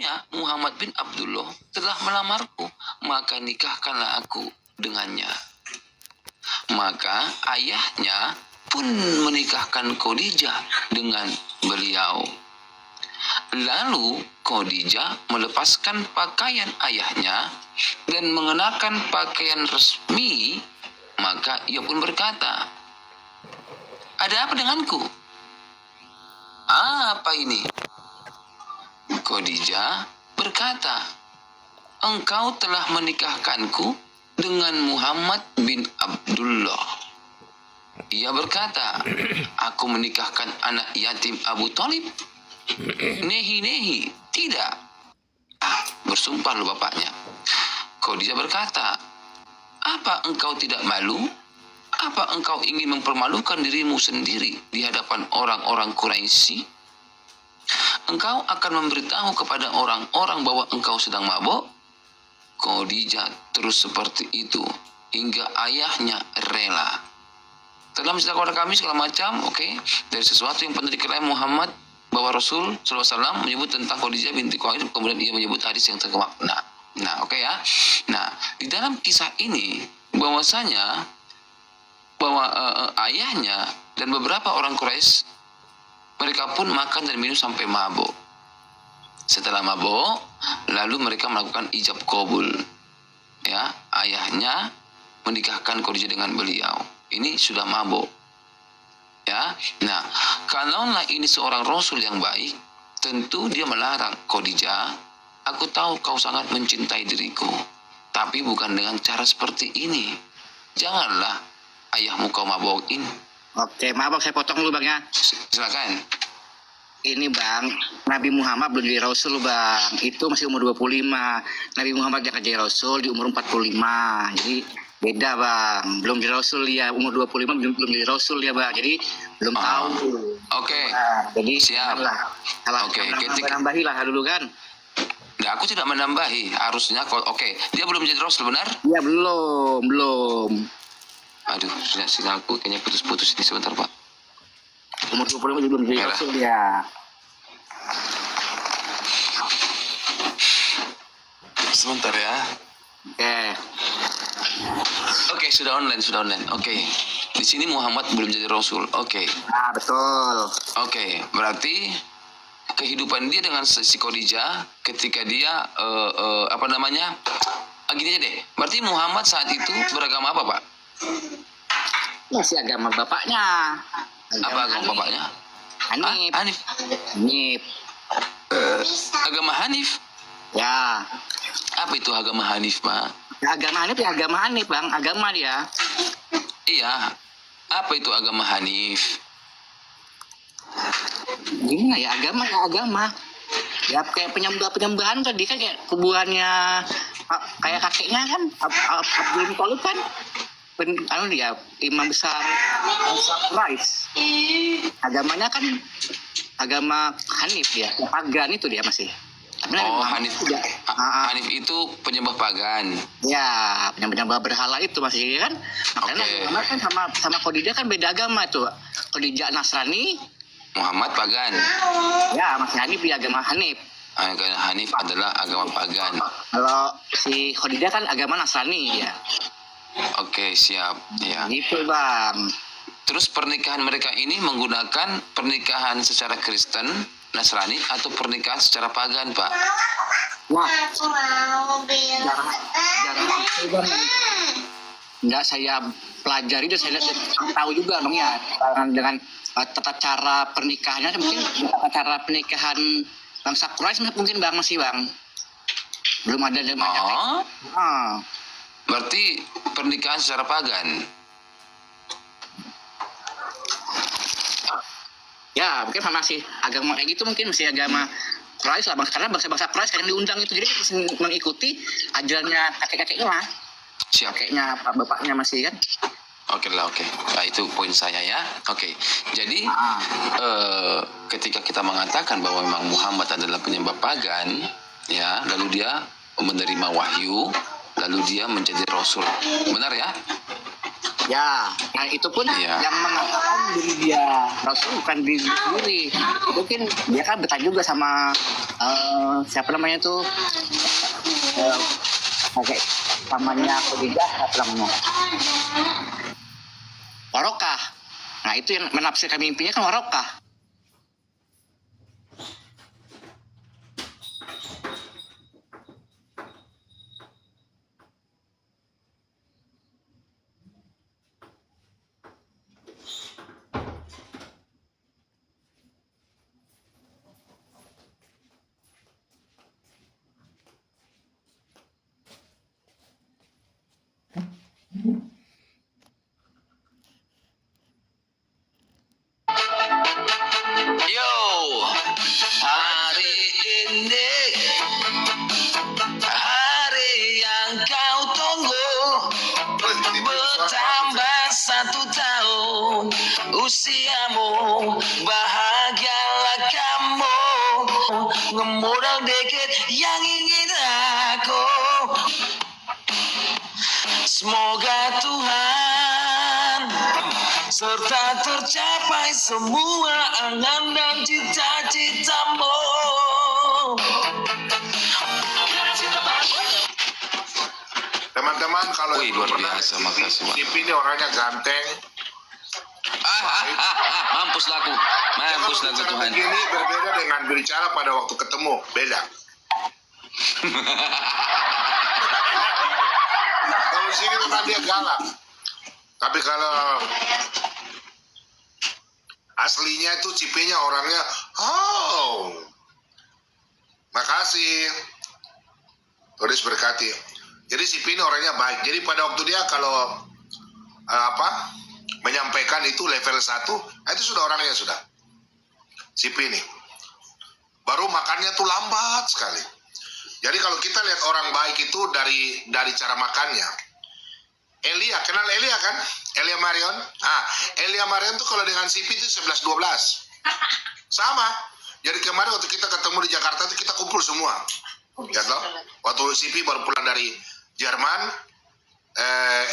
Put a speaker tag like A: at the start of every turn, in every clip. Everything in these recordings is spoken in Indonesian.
A: ayahnya Muhammad bin Abdullah telah melamarku, maka nikahkanlah aku dengannya. Maka ayahnya pun menikahkan Khadijah dengan beliau. Lalu Khadijah melepaskan pakaian ayahnya dan mengenakan pakaian resmi. Maka ia pun berkata, "Ada apa denganku? Apa ini?" Khadijah berkata, "Engkau telah menikahkanku dengan Muhammad bin Abdullah." Ia berkata, "Aku menikahkan anak yatim Abu Talib?" "Nehi, tidak." Bersumpah lu bapaknya. Khadijah berkata, "Apa engkau tidak malu? Apa engkau ingin mempermalukan dirimu sendiri di hadapan orang-orang Quraisy? Engkau akan memberitahu kepada orang-orang bahwa engkau sedang mabuk?" Khadijah terus seperti itu hingga ayahnya rela. Dalam cerita kepada kami segala macam, dari sesuatu yang pernah diketahui Muhammad, bahwa Rasul SAW menyebut tentang Khadijah binti Khuwailid, kemudian ia menyebut hadis yang termakna. Ya. Nah, di dalam kisah ini bahwasanya bahwa ayahnya dan beberapa orang Quraisy mereka pun makan dan minum sampai mabuk. Setelah mabuk, lalu mereka melakukan ijab qabul. Ya, ayahnya menikahkan Khadijah dengan beliau. Ini sudah mabuk. Ya. Nah, kalaulah ini seorang Rasul yang baik, tentu dia melarang, "Khadijah, aku tahu kau sangat mencintai diriku, tapi bukan dengan cara seperti ini. Janganlah ayahmu kau mabukin."
B: Oke, maaf saya potong dulu Bang ya.
A: Silakan.
B: Ini Bang, Nabi Muhammad belum jadi Rasul Bang. Itu masih umur 25. Nabi Muhammad yang jadi Rasul di umur 45. Jadi beda Bang. Belum jadi Rasul ya, umur 25 belum jadi Rasul ya Bang. Jadi belum tahu.
A: Oke.
B: Nah, jadi
A: Siap.
B: Oke, nambahilah dulu kan.
A: Nah, aku tidak menambahi, harusnya dia belum jadi Rasul, benar?
B: Iya, belum.
A: Aduh, sinyal aku kayaknya putus-putus ini sebentar, Pak.
B: Umur 25 belum jadi Rasul ya.
A: Sebentar ya. Oke, sudah online. Oke. Di sini Muhammad belum jadi Rasul. Oke.
B: Nah, betul.
A: Oke, berarti kehidupan dia dengan si Khadijah ketika dia gini aja deh. Berarti Muhammad saat itu beragama apa, Pak?
B: Masih agama bapaknya.
A: Apa agama bapaknya?
B: Hanif.
A: Hanif. Agama Hanif?
B: Ya.
A: Apa itu agama Hanif, Pak?
B: Agama Hanif Bang, agama dia.
A: Iya. Apa itu agama Hanif?
B: Gimana ya, agama. Ya kayak penyembahan tadi kan, kayak kuburannya kayak kakeknya kan, Abdul Muthalib kan. Dia imam besar Quraisy. Agamanya kan agama Hanif ya, pagan itu dia masih.
A: Hanif. Hanif itu penyembah pagan.
B: Ya, penyembah berhala itu masih kan. Makanya Muhammad kan sama Khadijah kan beda agama itu. Khadijah Nasrani,
A: Muhammad pagan.
B: Ya, masih Hanif di agama Hanif.
A: Agama Hanif adalah agama pagan.
B: Kalau si Khadijah kan agama Nasrani ya.
A: Oke, siap. Ya.
B: Gitu Bang.
A: Terus pernikahan mereka ini menggunakan pernikahan secara Kristen, Nasrani, atau pernikahan secara pagan, Pak?
B: Wah, jarang itu Bang. Nggak saya pelajari dan saya tahu juga Bang ya. Dengan tata cara pernikahannya mungkin tata cara pernikahan bangsa Quraisy mungkin Bang masih Bang. Belum ada
A: Berarti pernikahan secara pagan.
B: Ya, mungkin masih agama kayak gitu, mungkin masih agama Quraisy lah, karena bangsa-bangsa Quraisy kan yang diundang itu, jadi mengikuti ajarannya kakek-kakeknya lah.
A: Siap.
B: Kakeknya, bapaknya masih kan.
A: Oke. Nah, itu poin saya ya. Oke. Jadi ketika kita mengatakan bahwa memang Muhammad adalah penyembah pagan, ya, lalu dia menerima wahyu, lalu dia menjadi Rasul. Benar ya?
B: Ya, nah itu pun
A: Iya.
B: yang mengatakan diri dia Rasul bukan diri sendiri. Mungkin dia kan bertanya juga sama siapa namanya tuh kayak pamannya Khadijah, siapa namanya? Warokah. Nah itu yang menafsirkan mimpinya kan Warokah.
A: Yo, hari ini hari yang kau tunggu, bertambah 1 tahun usiamu, bahagialah kamu, ngemodal dikit yang ingin aku. Semoga Tuhan serta tercapai semua angan dan cita-citamu.
C: Teman-teman, kalau
A: Wih, luar biasa, makasih, Pak.
C: Sipi ini orangnya ganteng.
A: Mampus laku
C: Kalau
A: Tuhan.
C: bicara begini berbeda dengan berbicara pada waktu ketemu, beda. Kalau di sini memang dia galak, tapi kalau aslinya itu Cipinya orangnya, makasih, tulis berkati. Jadi Cipi ini orangnya baik. Jadi pada waktu dia kalau menyampaikan itu level 1, itu sudah orangnya sudah. Cipi ini. Baru makannya tuh lambat sekali. Jadi kalau kita lihat orang baik itu dari cara makannya. Elia, kenal Elia kan? Elia Marion. Elia Marion tuh kalau dengan Cipi itu 11-12. Sama. Jadi kemarin waktu kita ketemu di Jakarta itu kita kumpul semua. Ya toh? Waktu Cipi baru pulang dari Jerman,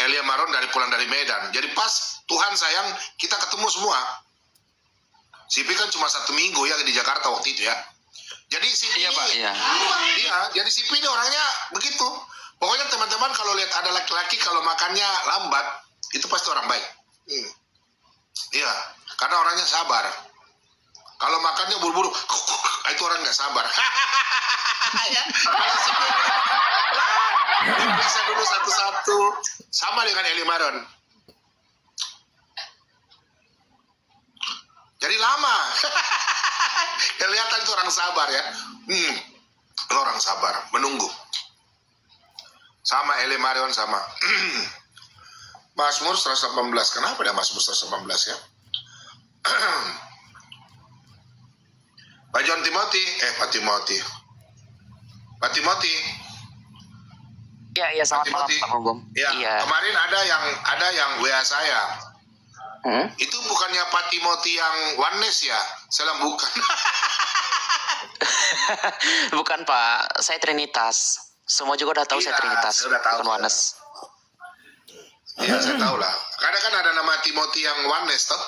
C: Elia Maron pulang dari Medan. Jadi pas Tuhan sayang kita ketemu semua. Cipi kan cuma 1 minggu ya di Jakarta waktu itu ya. Jadi Cipi,
A: Iya, Pak, iya.
C: Iya, jadi Cipi ini orangnya begitu. Pokoknya teman-teman kalau lihat ada laki-laki kalau makannya lambat, itu pasti orang baik. Iya, karena orangnya sabar. Kalau makannya buru-buru, itu orang nggak sabar. Ya, kalau Cipi bisa dulu satu-satu, sama dengan Eli Maron. Jadi lama. Kelihatan itu orang sabar ya. Orang sabar, menunggu. Sama Eli Marion sama. Mazmur 118. Kenapa ada Mazmur 118 ya? Pak John Timothy, Pak Timothy.
D: Iya, selamat malam Pak Gogom.
C: Ya,
D: Iya.
C: kemarin ada yang WA saya. Itu bukannya Pak Timothy yang oneness ya? Saya bilang bukan.
D: Bukan Pak, saya Trinitas. Semua juga udah tahu
C: Iya,
D: saya Trinitas,
C: saya udah tahu,
D: bukan Oneness.
C: Ya, saya tahu lah. Kadang kan ada nama Timothy yang oneness toh.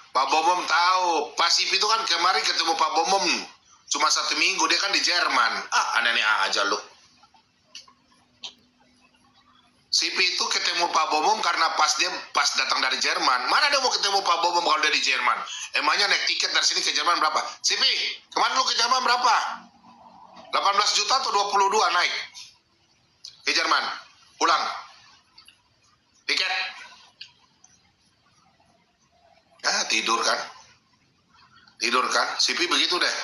C: Pak Bomom tahu. Pak Sipi itu kan kemarin ketemu Pak Bomom cuma 1 minggu, dia kan di Jerman. Aneh aja loh. Sipi itu ketemu Pak Bomom karena pas datang dari Jerman. Mana dia mau ketemu Pak Bomom kalau dia di Jerman? Emangnya naik tiket dari sini ke Jerman berapa? Sipi, kemarin lu ke Jerman berapa? 18 juta atau 22 naik? Ke Jerman. Pulang. Tiket. Tidur kan? Sipi begitu deh.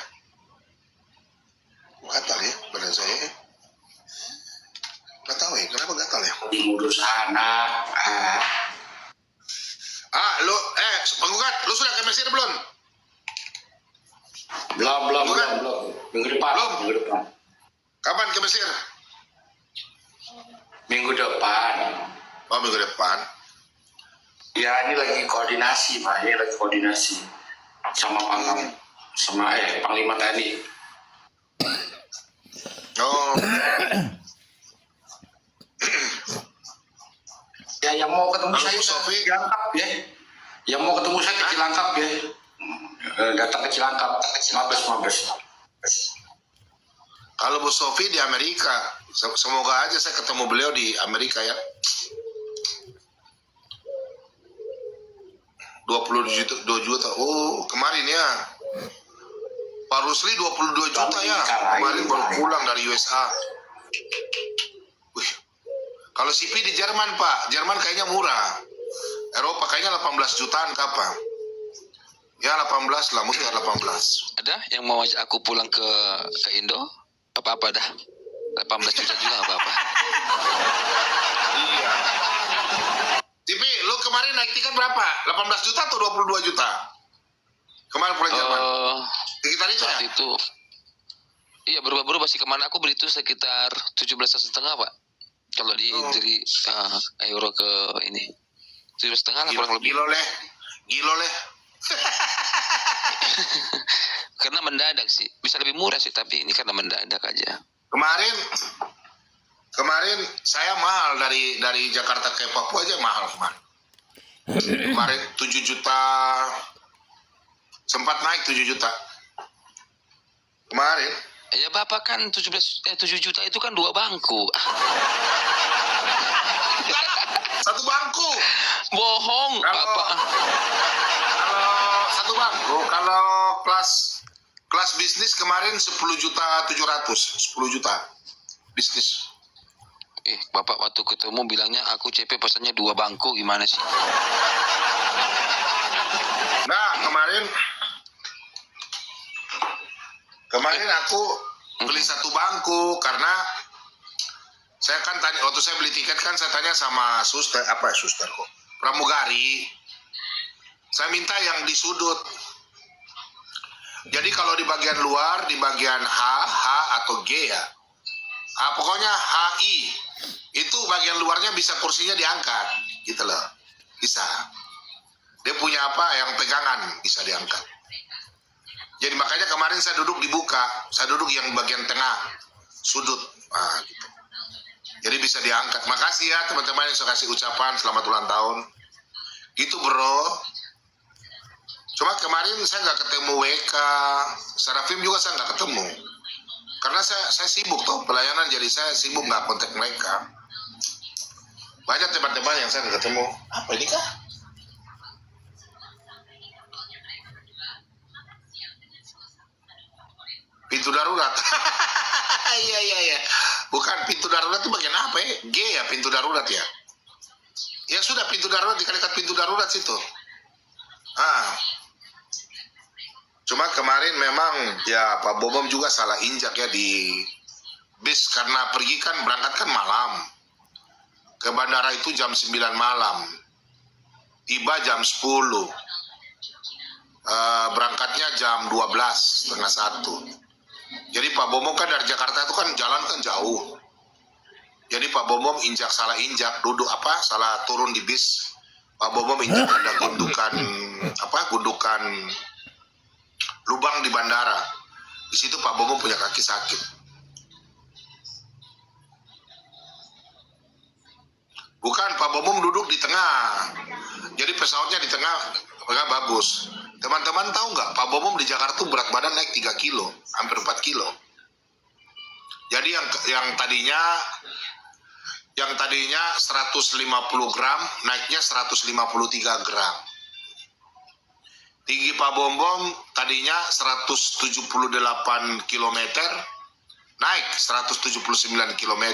C: Gatal ya badan saya. Gak tahu ya, kenapa gatal ya?
E: Diurus anak.
C: Lu, penggugat, lu sudah ke Mesir belum?
E: Belum. Minggu depan.
C: Kapan ke Mesir?
E: Minggu depan.
C: Oh, minggu depan.
E: Ya ini lagi koordinasi Pak. Sama Panglima TNI.
C: Oh,
E: yang mau ketemu
C: Halo,
E: saya
C: Bu Sofi.
E: ke Cilangkap ya. Yang mau ketemu saya ke Cilangkap ya. Datang ke Cilangkap. Mabes.
C: Kalau Bu Sofi di Amerika, semoga aja saya ketemu beliau di Amerika ya. 22 juta. Oh, kemarin ya. Pak Rusli 22 juta ya. Kemarin baru pulang dari USA. Wih. Kalau CP di Jerman, Pak. Jerman kayaknya murah. Eropa kayaknya 18 jutaan kapan? Ya 18 lah, mesti 18.
A: Ada yang mau ajak aku pulang ke Indo? Apa-apa dah. 18 juta juga nggak apa-apa.
C: Iya. Tipi, lu kemarin naik tiket berapa? 18 juta atau 22 juta? Kemarin pulang Jerman. Sekitar itu ya?
A: Saat itu, iya berubah-berubah sih. Kemana aku beli itu sekitar 17,5 Pak. Kalau dari euro ke ini 17,5 lah kurang lebih.
C: Gilo leh.
A: Karena mendadak sih. Bisa lebih murah sih, tapi ini karena mendadak aja.
C: Kemarin saya mahal dari Jakarta ke Papua aja mahal kemarin. Kemarin 7 juta, sempat naik 7 juta. Kemarin.
A: Ya Bapak kan 7 juta itu kan 2 bangku.
C: Satu bangku.
A: Bohong Bapak.
C: Kalau satu bangku, kalau kelas bisnis kemarin 10 juta 700, 10 juta bisnis.
A: Bapak waktu ketemu bilangnya aku CP pesannya 2 bangku, gimana sih?
C: Nah, kemarin aku beli satu bangku karena saya kan tanya, waktu saya beli tiket kan saya tanya sama suster kok, pramugari. Saya minta yang di sudut. Jadi kalau di bagian luar, di bagian H atau G ya. Pokoknya HI. Itu bagian luarnya bisa kursinya diangkat, gitu loh. Bisa. Dia punya apa yang pegangan bisa diangkat. Jadi makanya kemarin saya duduk dibuka, saya duduk yang bagian tengah, sudut. Gitu. Jadi bisa diangkat. Makasih ya teman-teman yang saya kasih ucapan selamat ulang tahun. Gitu bro. Cuma kemarin saya nggak ketemu WK, Sarafim juga saya nggak ketemu. Karena saya sibuk tuh pelayanan, jadi saya sibuk nggak kontak mereka. Banyak teman-teman yang saya nggak ketemu. Apa ini kah? Pintu darurat. Iya. Bukan pintu darurat itu bagian apa ya? G ya, pintu darurat ya. Ya sudah, pintu darurat dikalikan pintu darurat situ. Cuma kemarin memang ya Pak Bobom juga salah injak ya di bis karena pergi kan berangkat kan malam. Ke bandara itu jam 9 malam. Tiba jam 10. Berangkatnya jam 12, setengah 1. Jadi Pak Bobom kan dari Jakarta itu kan jalan kan jauh. Jadi Pak Bobom salah injak, salah turun di bis. Pak Bobom injak ada gundukan lubang di bandara. Di situ Pak Bobom punya kaki sakit. Bukan, Pak Bobom duduk di tengah. Jadi pesawatnya di tengah, agak bagus. Teman-teman tahu nggak, Pak Bobom di Jakarta tuh berat badan naik 3 kilo, hampir 4 kilo. Jadi yang tadinya 150 gram, naiknya 153 gram. Tinggi Pak Bobom tadinya 178 km, naik 179 km.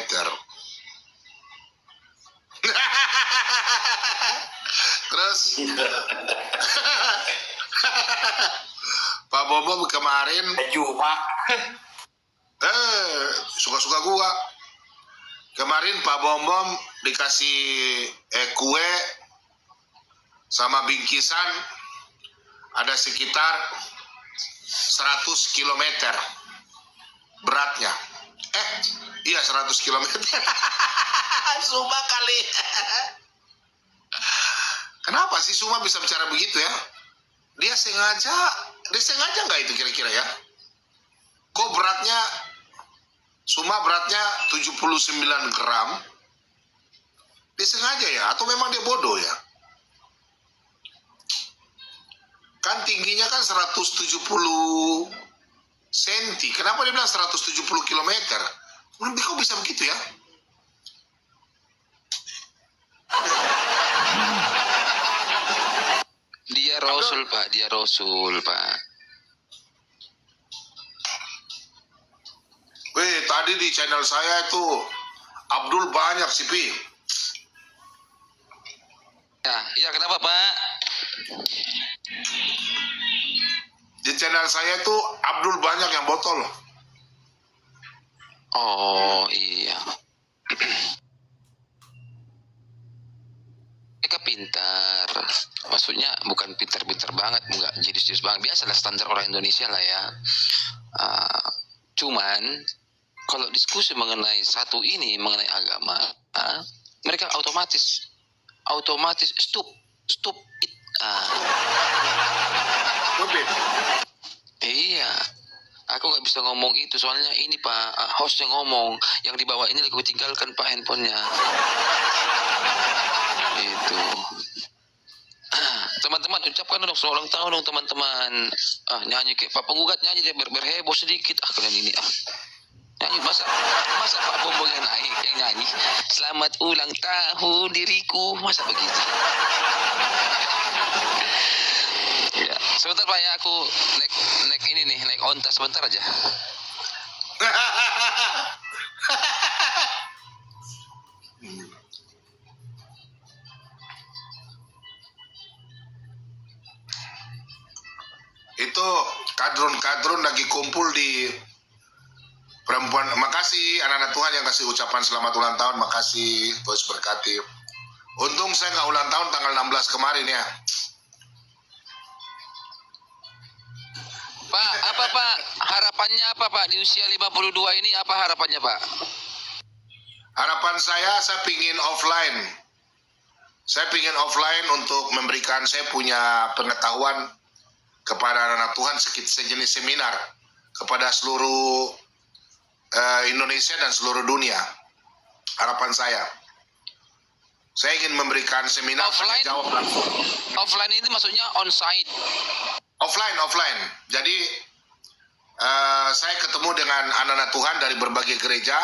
C: Terus Pak Bobom kemarin
E: Pak.
C: Suka-suka gua. Kemarin Pak Bobom dikasih kue sama bingkisan ada sekitar 100 km beratnya. Iya 100 km. Suma kali. Kenapa sih Suma bisa bicara begitu ya? Dia sengaja nggak itu kira-kira ya? Kok Suma beratnya 79 gram. Dia sengaja ya, atau memang dia bodoh ya? Kan tingginya kan 170 senti. Kenapa dia bilang 170 kilometer? Kok bisa begitu ya?
A: Dia Rasul, Pak. Dia Rasul, Pak.
C: Weh, tadi di channel saya itu Abdul banyak sih, Pi.
A: Ya, kenapa, Pak?
C: Di channel saya itu Abdul banyak yang botol.
A: Oh, iya. Mereka pintar. Maksudnya bukan pintar-pintar banget, enggak jenius-jenius banget. Biasalah standar orang Indonesia lah ya. Cuman kalau diskusi mengenai satu ini, mengenai agama, mereka otomatis stop it. Iya, aku nggak bisa ngomong itu soalnya ini Pak, host yang ngomong, yang di bawah ini lagi tinggalkan Pak handphonenya. Itu. Teman-teman ucapkan dong selamat ulang tahun dong teman-teman. Nyanyi kayak Pak Penggugat, nyanyi dia berheboh sedikit. Kalian ini nyanyi masa Pak Bombong yang naik yang nyanyi selamat ulang tahun diriku, masa begitu? Ya, sebentar Pak ya, aku naik ini nih, naik onta sebentar aja.
C: Itu kadrun-kadrun lagi kumpul di perempuan. Makasih anak-anak Tuhan yang kasih ucapan selamat ulang tahun. Makasih, Tuhan berkati. Untung saya nggak ulang tahun tanggal 16 kemarin ya.
A: Pak, apa Pak? Harapannya apa Pak? Di usia 52 ini apa harapannya Pak?
C: Harapan saya pingin offline. Saya pingin offline untuk memberikan saya punya pengetahuan kepada anak-anak Tuhan sejenis seminar kepada seluruh Indonesia dan seluruh dunia. Harapan saya ingin memberikan seminar
A: offline,
C: jawab langsung.
A: Offline itu maksudnya on-site.
C: Offline. Jadi saya ketemu dengan anak-anak Tuhan dari berbagai gereja,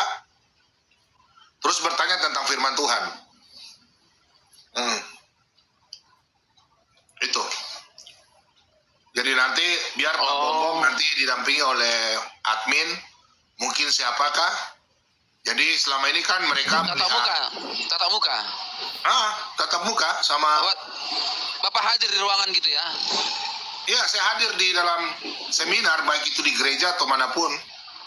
C: terus bertanya tentang firman Tuhan. Itu. Jadi nanti biar Pak Bombong nanti didampingi oleh admin, mungkin siapakah. Jadi selama ini kan mereka
A: tatap muka.
C: Tatap muka sama.
A: Bapak hadir di ruangan gitu ya?
C: Iya, saya hadir di dalam seminar, baik itu di gereja atau manapun.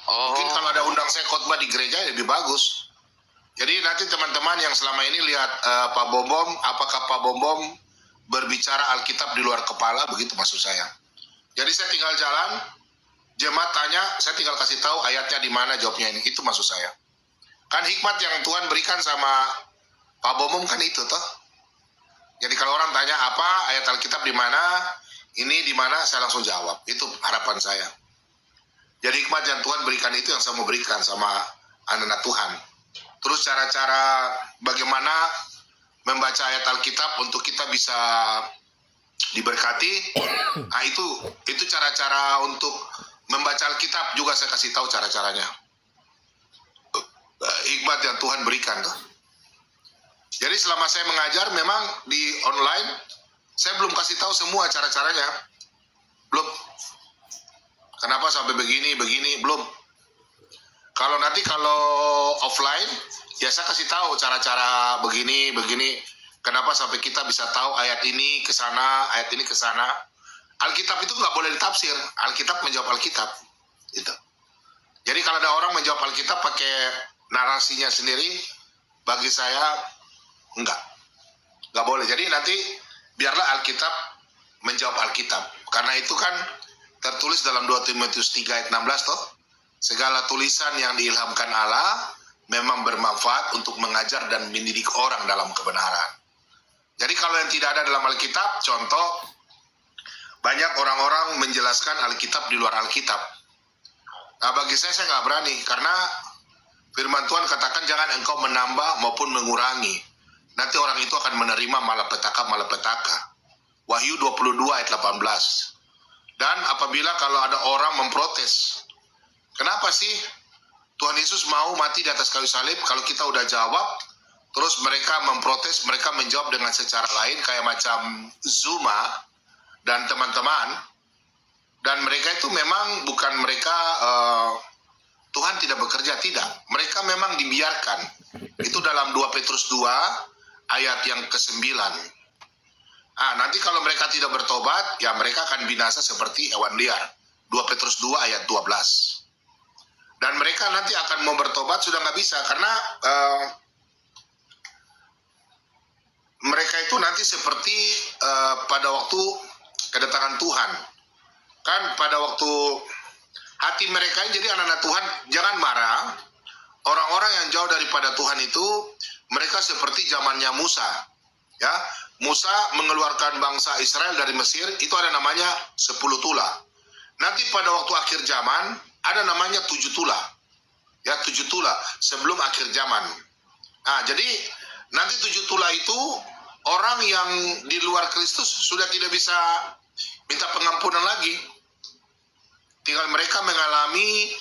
C: Mungkin kalau ada undang saya khotbah di gereja lebih bagus. Jadi nanti teman-teman yang selama ini lihat Pak Bombom, apakah Pak Bombom berbicara Alkitab di luar kepala, begitu maksud saya. Jadi saya tinggal jalan, jemaat tanya, saya tinggal kasih tahu ayatnya di mana, jawabnya ini. Itu maksud saya. Kan hikmat yang Tuhan berikan sama Pak Bombom kan itu toh. Jadi kalau orang tanya apa ayat Alkitab di mana, ini di mana, saya langsung jawab. Itu harapan saya. Jadi hikmat yang Tuhan berikan itu yang saya mau berikan sama anak-anak Tuhan. Terus cara-cara bagaimana membaca ayat Alkitab untuk kita bisa diberkati. Nah itu cara-cara untuk membaca Alkitab juga saya kasih tahu cara-caranya. Hikmat yang Tuhan berikan tuh. Jadi selama saya mengajar memang di online saya belum kasih tahu semua cara-caranya. Belum. Kenapa sampai begini belum. Kalau offline ya saya kasih tahu cara-cara begini. Kenapa sampai kita bisa tahu ayat ini ke sana, ayat ini ke sana. Alkitab itu nggak boleh ditafsir. Alkitab menjawab Alkitab. Gitu. Jadi kalau ada orang menjawab Alkitab pakai narasinya sendiri, bagi saya nggak boleh. Jadi nanti biarlah Alkitab menjawab Alkitab. Karena itu kan tertulis dalam 2 Timotius 3 ayat 16 toh. Segala tulisan yang diilhamkan Allah memang bermanfaat untuk mengajar dan mendidik orang dalam kebenaran. Jadi kalau yang tidak ada dalam Alkitab, contoh, banyak orang-orang menjelaskan Alkitab di luar Alkitab. Nah bagi saya nggak berani, karena firman Tuhan katakan jangan engkau menambah maupun mengurangi. nanti orang itu akan menerima malapetaka. Wahyu 22 ayat 18. Dan apabila kalau ada orang memprotes, kenapa sih Tuhan Yesus mau mati di atas kayu salib? Kalau kita udah jawab, terus mereka memprotes, mereka menjawab dengan secara lain, kayak macam Zuma dan teman-teman. Dan mereka itu memang bukan mereka Tuhan tidak bekerja, tidak. Mereka memang dibiarkan. Itu dalam 2 Petrus 2 ayat yang ke-9. Nanti kalau mereka tidak bertobat, ya mereka akan binasa seperti hewan liar. 2 Petrus 2 ayat 12. Dan mereka nanti akan mau bertobat sudah nggak bisa, karena mereka itu nanti seperti pada waktu kedatangan Tuhan. Kan pada waktu hati mereka ini, jadi anak-anak Tuhan, jangan marah. Orang-orang yang jauh daripada Tuhan itu, mereka seperti zamannya Musa. Ya, Musa mengeluarkan bangsa Israel dari Mesir, itu ada namanya 10 tula. Nanti pada waktu akhir zaman, ada namanya 7 tula. Ya, 7 tula sebelum akhir zaman. Jadi nanti 7 tula itu, orang yang di luar Kristus sudah tidak bisa minta pengampunan lagi. Tinggal mereka mengalami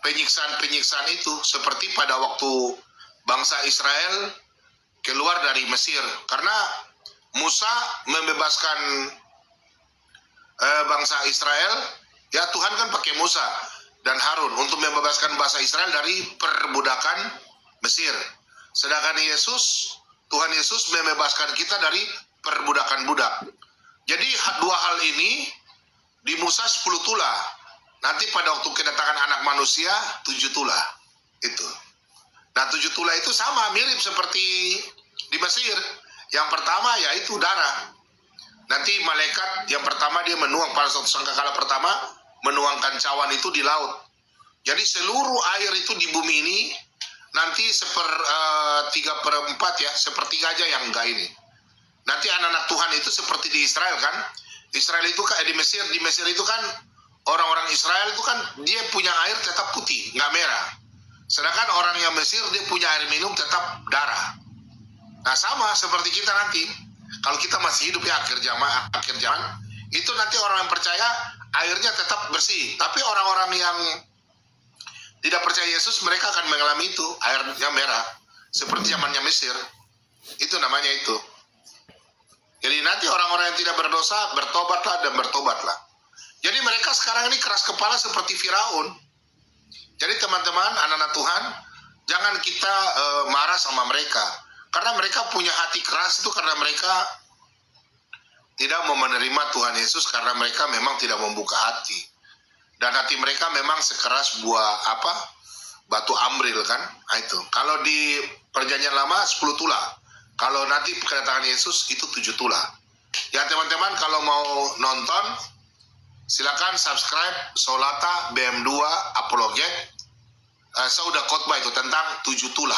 C: penyiksaan-penyiksaan itu, seperti pada waktu bangsa Israel keluar dari Mesir. Karena Musa membebaskan bangsa Israel, ya Tuhan kan pakai Musa dan Harun untuk membebaskan bangsa Israel dari perbudakan Mesir. Sedangkan Tuhan Yesus membebaskan kita dari perbudakan budak. Jadi dua hal ini di Musa 10 tula. Nanti pada waktu kedatangan anak manusia 7 tula. Itu. Nah 7 tula itu sama, mirip seperti di Mesir. Yang pertama yaitu darah. Nanti malaikat yang pertama dia menuang, pada suatu sangkakala pertama menuangkan cawan itu di laut. Jadi seluruh air itu di bumi ini nanti 3/4 ya, sepertiga aja yang enggak ini. Nanti anak-anak Tuhan itu seperti di Israel kan. Israel itu kan di Mesir itu kan orang-orang Israel itu kan dia punya air tetap putih, nggak merah. Sedangkan orang yang Mesir dia punya air minum tetap darah. Nah sama seperti kita nanti, kalau kita masih hidup ya akhir zaman, itu nanti orang yang percaya airnya tetap bersih. Tapi orang-orang yang tidak percaya Yesus, mereka akan mengalami itu, airnya merah. Seperti zamannya Mesir. Itu namanya itu. Jadi nanti orang-orang yang tidak berdosa, bertobatlah. Jadi mereka sekarang ini keras kepala seperti Firaun. Jadi teman-teman, anak-anak Tuhan, jangan kita marah sama mereka. Karena mereka punya hati keras itu karena mereka tidak mau menerima Tuhan Yesus, karena mereka memang tidak membuka hati. Dan hati mereka memang sekeras batu amril kan. Itu. Kalau di perjanjian lama 10 tula. Kalau nanti kedatangan Yesus itu 7 tula. Ya teman-teman, kalau mau nonton, silakan subscribe Solata BM2 Apologet. Saya udah khotbah itu tentang 7 tula.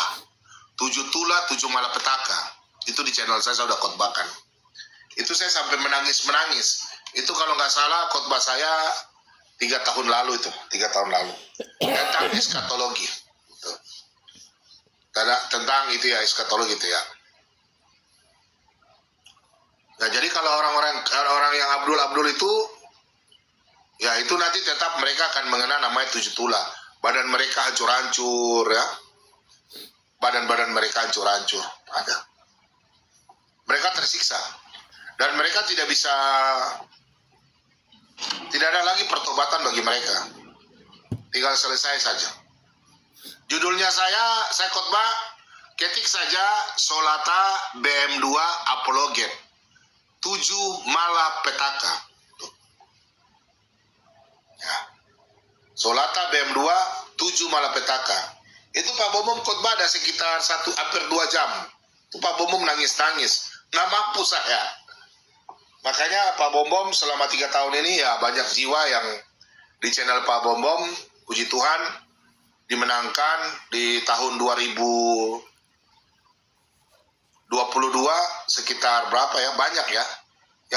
C: 7 tula, 7 malapetaka. Itu di channel saya udah khotbahkan. Itu saya sampai menangis. Itu kalau nggak salah khotbah saya 3 tahun lalu itu. 3 tahun lalu. Tentang eskatologi. Itu. Tentang itu ya, eskatologi itu ya. Nah jadi kalau orang yang Abdul itu, ya itu nanti tetap mereka akan mengenal namanya 7 tula. Badan mereka hancur-hancur ya. Badan-badan mereka hancur-hancur. Ada. Mereka tersiksa. Dan mereka tidak ada lagi pertobatan bagi mereka. Tinggal selesai saja. Judulnya saya khotbah, ketik saja Solata BM2 Apologet. 7 malapetaka. Ya. Solata BM2 7 malapetaka. Itu Pak Bomom khotbah ada sekitar hampir 2 jam. Itu Pak Bomom nangis-nangis. Nggak mampu saya. Makanya Pak Bomom selama 3 tahun ini ya banyak jiwa yang di channel Pak Bomom, puji Tuhan, dimenangkan di tahun 2022 sekitar berapa ya? Banyak ya.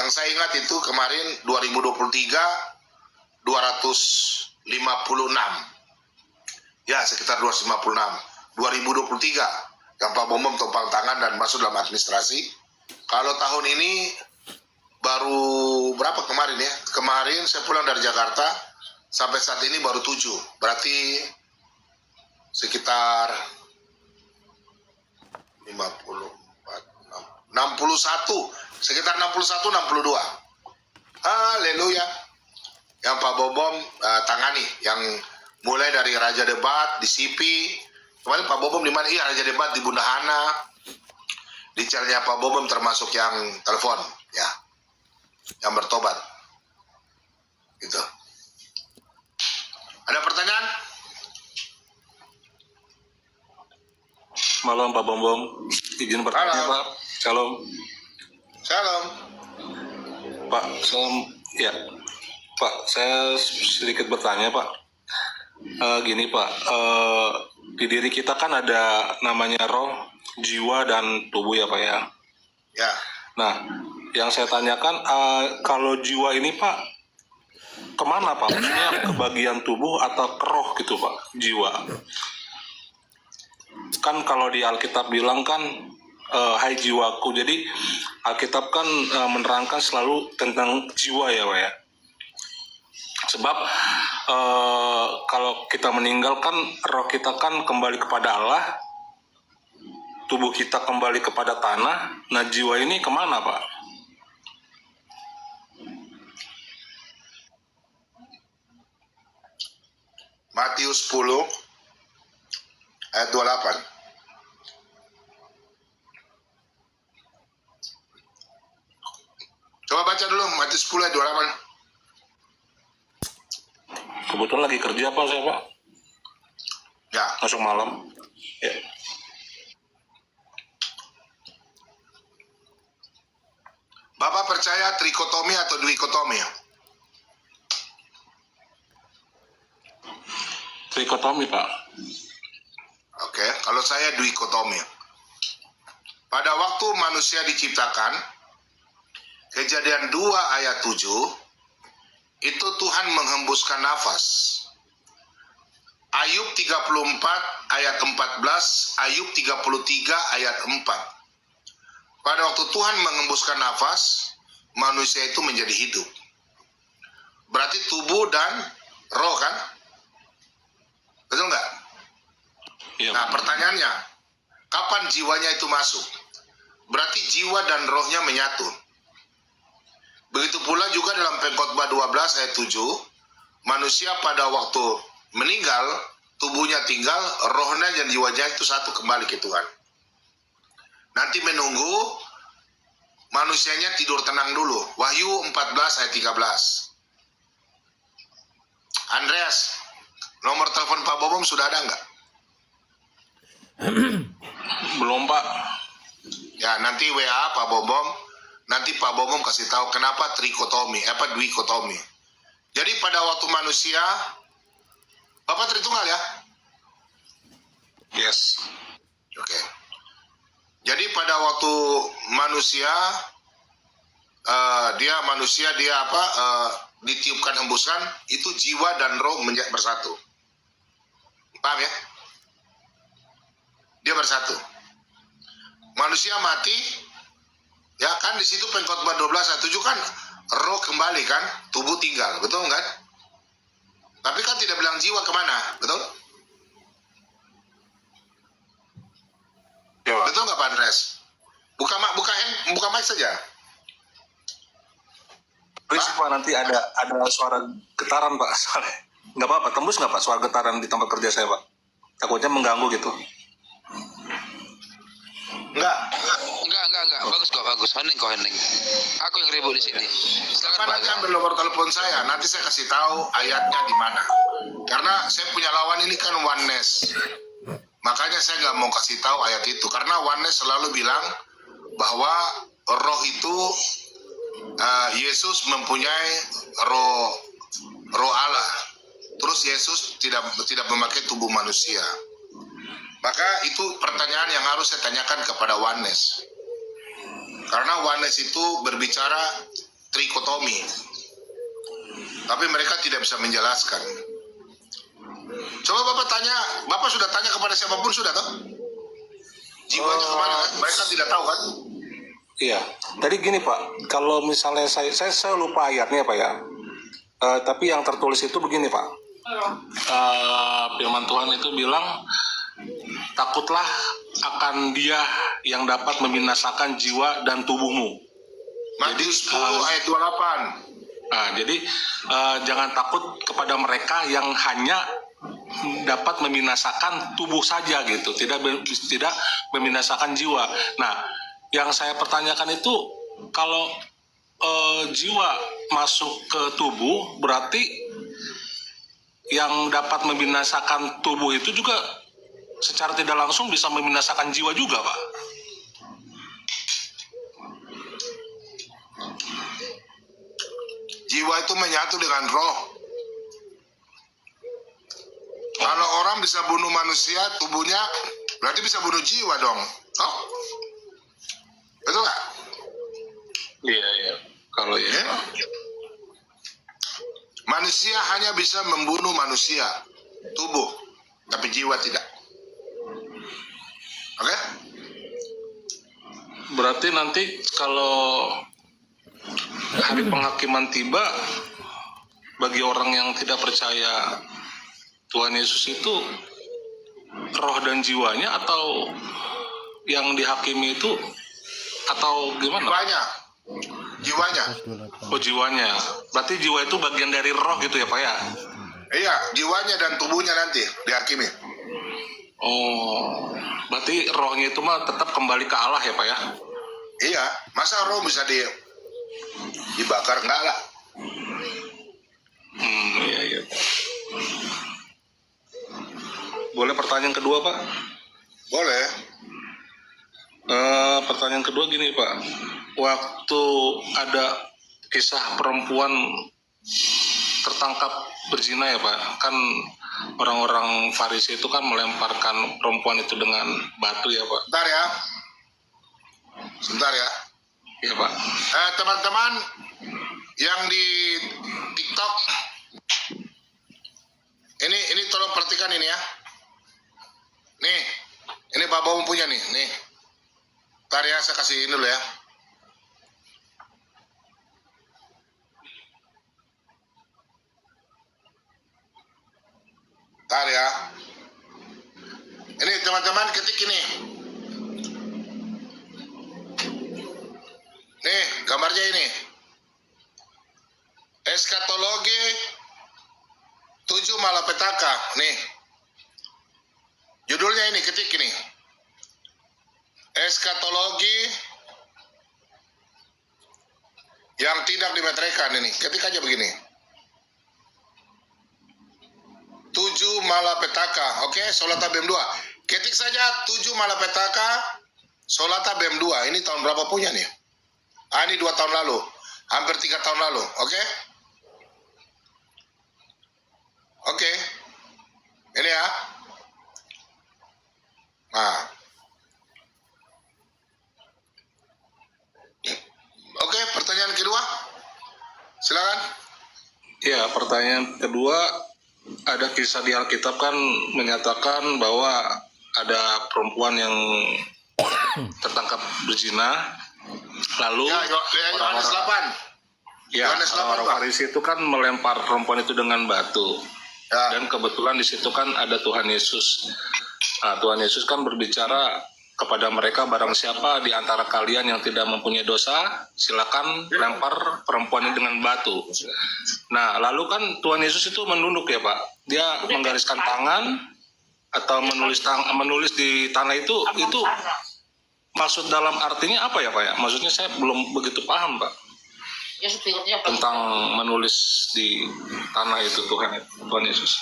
C: Yang saya ingat itu kemarin 2023 256. Ya, sekitar 256. 2023. yang Pak Bomom tumpang tangan dan masuk dalam administrasi. Kalau tahun ini baru berapa kemarin ya? Kemarin saya pulang dari Jakarta, sampai saat ini baru 7. Berarti sekitar 61, sekitar 61-62. Haleluya. Yang Pak Bobom tangani, yang mulai dari Raja Debat di Sipi. Kemarin Pak Bobom di mana? Iya, Raja Debat di Bunda Hana. Di channelnya Pak Bobom termasuk yang telepon, ya, yang bertobat. Gitu. Ada pertanyaan?
F: Malam Pak Bom, izin bertanya
C: Halo.
F: Pak. Shalom.
C: Shalom.
F: Pak, ya Pak, saya sedikit bertanya Pak. Gini Pak, di diri kita kan ada namanya roh, jiwa, dan tubuh ya Pak ya.
C: Ya.
F: Nah, yang saya tanyakan, kalau jiwa ini Pak, kemana Pak? Maksudnya ke bagian tubuh atau ke roh gitu Pak, jiwa? Kan kalau di Alkitab bilang kan, hai jiwaku. Jadi Alkitab kan menerangkan selalu tentang jiwa ya Pak ya. Sebab kalau kita meninggal kan roh kita kan kembali kepada Allah, tubuh kita kembali kepada tanah. Nah jiwa ini kemana Pak?
C: Matius 10 ayat 28. Coba baca dulu Matius 10 ayat 28.
F: Kebetulan lagi kerja Pak saya Pak,
C: Ya.
F: masuk malam. Ya.
C: Bapak percaya trikotomi atau duikotomi?
F: Trikotomi Pak.
C: Oke, kalau saya duikotomi. Pada waktu manusia diciptakan, Kejadian 2 ayat 7, itu Tuhan menghembuskan nafas. Ayub 34 ayat 14, Ayub 33 ayat 4. Pada waktu Tuhan menghembuskan nafas, manusia itu menjadi hidup. Berarti tubuh dan roh kan? Betul nggak?
F: Iya
C: Nah
F: Pak.
C: pertanyaannya, kapan jiwanya itu masuk? Berarti jiwa dan rohnya menyatu. Begitu pula juga dalam Pengkhotbah 12 ayat 7, manusia pada waktu meninggal, tubuhnya tinggal, rohnya dan jiwanya itu satu kembali ke Tuhan. Nanti menunggu manusianya tidur tenang dulu. Wahyu 14 ayat 13. Andreas, nomor telepon Pak Bobom sudah ada nggak?
F: Belum Pak.
C: Ya, nanti WA Pak Bobom. Nanti Pak Bobom kasih tahu kenapa trikotomi, apa duikotomi. Jadi pada waktu manusia, Bapak Tritunggal ya?
F: Yes.
C: Oke. Jadi pada waktu manusia, ditiupkan hembusan, itu jiwa dan roh menjadi bersatu. Paham ya? Dia bersatu. Manusia mati, ya kan di situ Pengkhotbah 12 ayat 7 kan roh kembali kan, tubuh tinggal, betul kan? Tapi kan tidak bilang jiwa kemana, betul?
F: Ya, Pak.
C: Betul nggak Pak Andres? Buka mic saja.
F: Berisik Pak, nanti ada suara getaran Pak. Soalnya nggak apa-apa, tembus nggak Pak suara getaran di tempat kerja saya Pak? Takutnya mengganggu gitu.
C: Enggak.
A: Enggak. Bagus kok, bagus. Hening. Aku yang ribut di sini. Silakan
C: Pak
A: Pak.
C: nanti ambil nomor telepon saya, nanti saya kasih tahu ayatnya di mana. Karena saya punya lawan ini kan oneness. Makanya saya nggak mau kasih tahu ayat itu, karena oneness selalu bilang bahwa roh itu Yesus mempunyai roh Allah. Terus Yesus tidak memakai tubuh manusia. Maka itu pertanyaan yang harus saya tanyakan kepada oneness. Karena oneness itu berbicara trikotomi. Tapi mereka tidak bisa menjelaskan. Coba Bapak tanya, Bapak sudah tanya kepada siapapun sudah toh? Jiwanya kemana kan? Mereka tidak tahu kan?
F: Iya. Tadi gini Pak, kalau misalnya saya lupa ayatnya Pak ya. Tapi yang tertulis itu begini Pak. Firman Tuhan itu bilang, takutlah akan Dia yang dapat membinasakan jiwa dan tubuhmu.
C: Matius 10 ayat 28.
F: Nah, jadi jangan takut kepada mereka yang hanya dapat membinasakan tubuh saja gitu, tidak membinasakan jiwa. Nah, yang saya pertanyakan itu kalau jiwa masuk ke tubuh, berarti yang dapat membinasakan tubuh itu juga secara tidak langsung bisa membinasakan jiwa juga, Pak.
C: Jiwa itu menyatu dengan roh. Kalau orang bisa bunuh manusia, tubuhnya berarti bisa bunuh jiwa dong. Oh? Betul nggak?
F: Iya. Kalau ya.
C: Ya? Manusia hanya bisa membunuh manusia, tubuh, tapi jiwa tidak. Oke?
F: Berarti nanti kalau hari penghakiman tiba, bagi orang yang tidak percaya Tuhan Yesus itu, roh dan jiwanya atau yang dihakimi itu, atau gimana?
C: Jiwanya.
F: Oh, jiwanya. Berarti jiwa itu bagian dari roh gitu ya Pak ya?
C: Iya, jiwanya dan tubuhnya nanti dihakimi.
F: Oh, berarti rohnya itu mah tetap kembali ke Allah ya Pak ya?
C: Iya, masa roh bisa dibakar? Enggak lah.
F: Iya Pak. Boleh pertanyaan kedua Pak?
C: Boleh.
F: Pertanyaan kedua gini Pak, waktu ada kisah perempuan tertangkap berzina ya Pak, kan orang-orang Farisi itu kan melemparkan perempuan itu dengan batu ya Pak.
C: Sebentar ya.
F: Iya Pak.
C: Teman-teman yang di TikTok, ini tolong perhatikan ini ya. Nih, ini Pak Bawang punya nih. Ntar ya, saya kasih ini dulu ya. Ntar ya. Ini teman-teman ketik ini. Nih, gambarnya ini. Eskatologi 7 malapetaka. Nih. Judulnya ini, ketik ini. Eskatologi yang tidak dimeteraikan ini. Ketik aja begini. 7 malapetaka. Oke, Solata BEM 2. Ketik saja 7 malapetaka Solata BEM 2. Ini tahun berapa punya nih? Ini 2 tahun lalu. Hampir 3 tahun lalu. Oke? Oke. Ini ya. Nah. Oke, pertanyaan kedua. Silakan.
F: Ya, pertanyaan kedua, ada kisah di Alkitab kan menyatakan bahwa ada perempuan yang tertangkap berzina, lalu
C: Ya, Yohanes 8.
F: ya,
C: Yohanes 8,
F: orang
C: Pak.
F: Farisi itu kan melempar perempuan itu dengan batu.
C: Ya.
F: Dan kebetulan di situ kan ada Tuhan Yesus. Nah, Tuhan Yesus kan berbicara kepada mereka, barang siapa di antara kalian yang tidak mempunyai dosa, silakan lempar perempuan ini dengan batu. Nah, lalu kan Tuhan Yesus itu menunduk ya Pak. Dia menggariskan tangan atau menulis di tanah itu maksud dalam artinya apa ya Pak ya? Maksudnya saya belum begitu paham Pak tentang menulis di tanah itu Tuhan Yesus.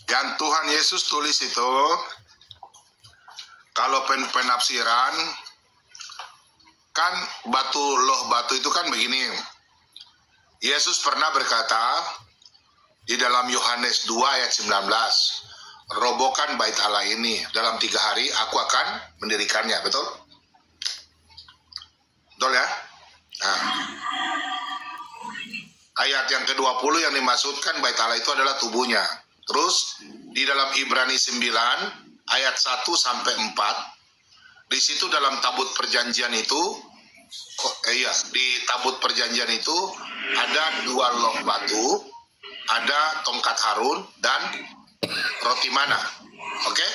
C: Yang Tuhan Yesus tulis itu, kalau penafsiran, kan batu itu kan begini. Yesus pernah berkata di dalam Yohanes 2 ayat 19, robohkan bait Allah ini, dalam 3 hari aku akan mendirikannya, betul? Betul ya? Nah, ayat ayat yang ke-20 yang dimaksudkan bait Allah itu adalah tubuhnya. Terus di dalam Ibrani 9 ayat 1 sampai 4, di situ dalam tabut perjanjian itu, di tabut perjanjian itu ada 2 loh batu, ada tongkat Harun dan roti mana. Oke?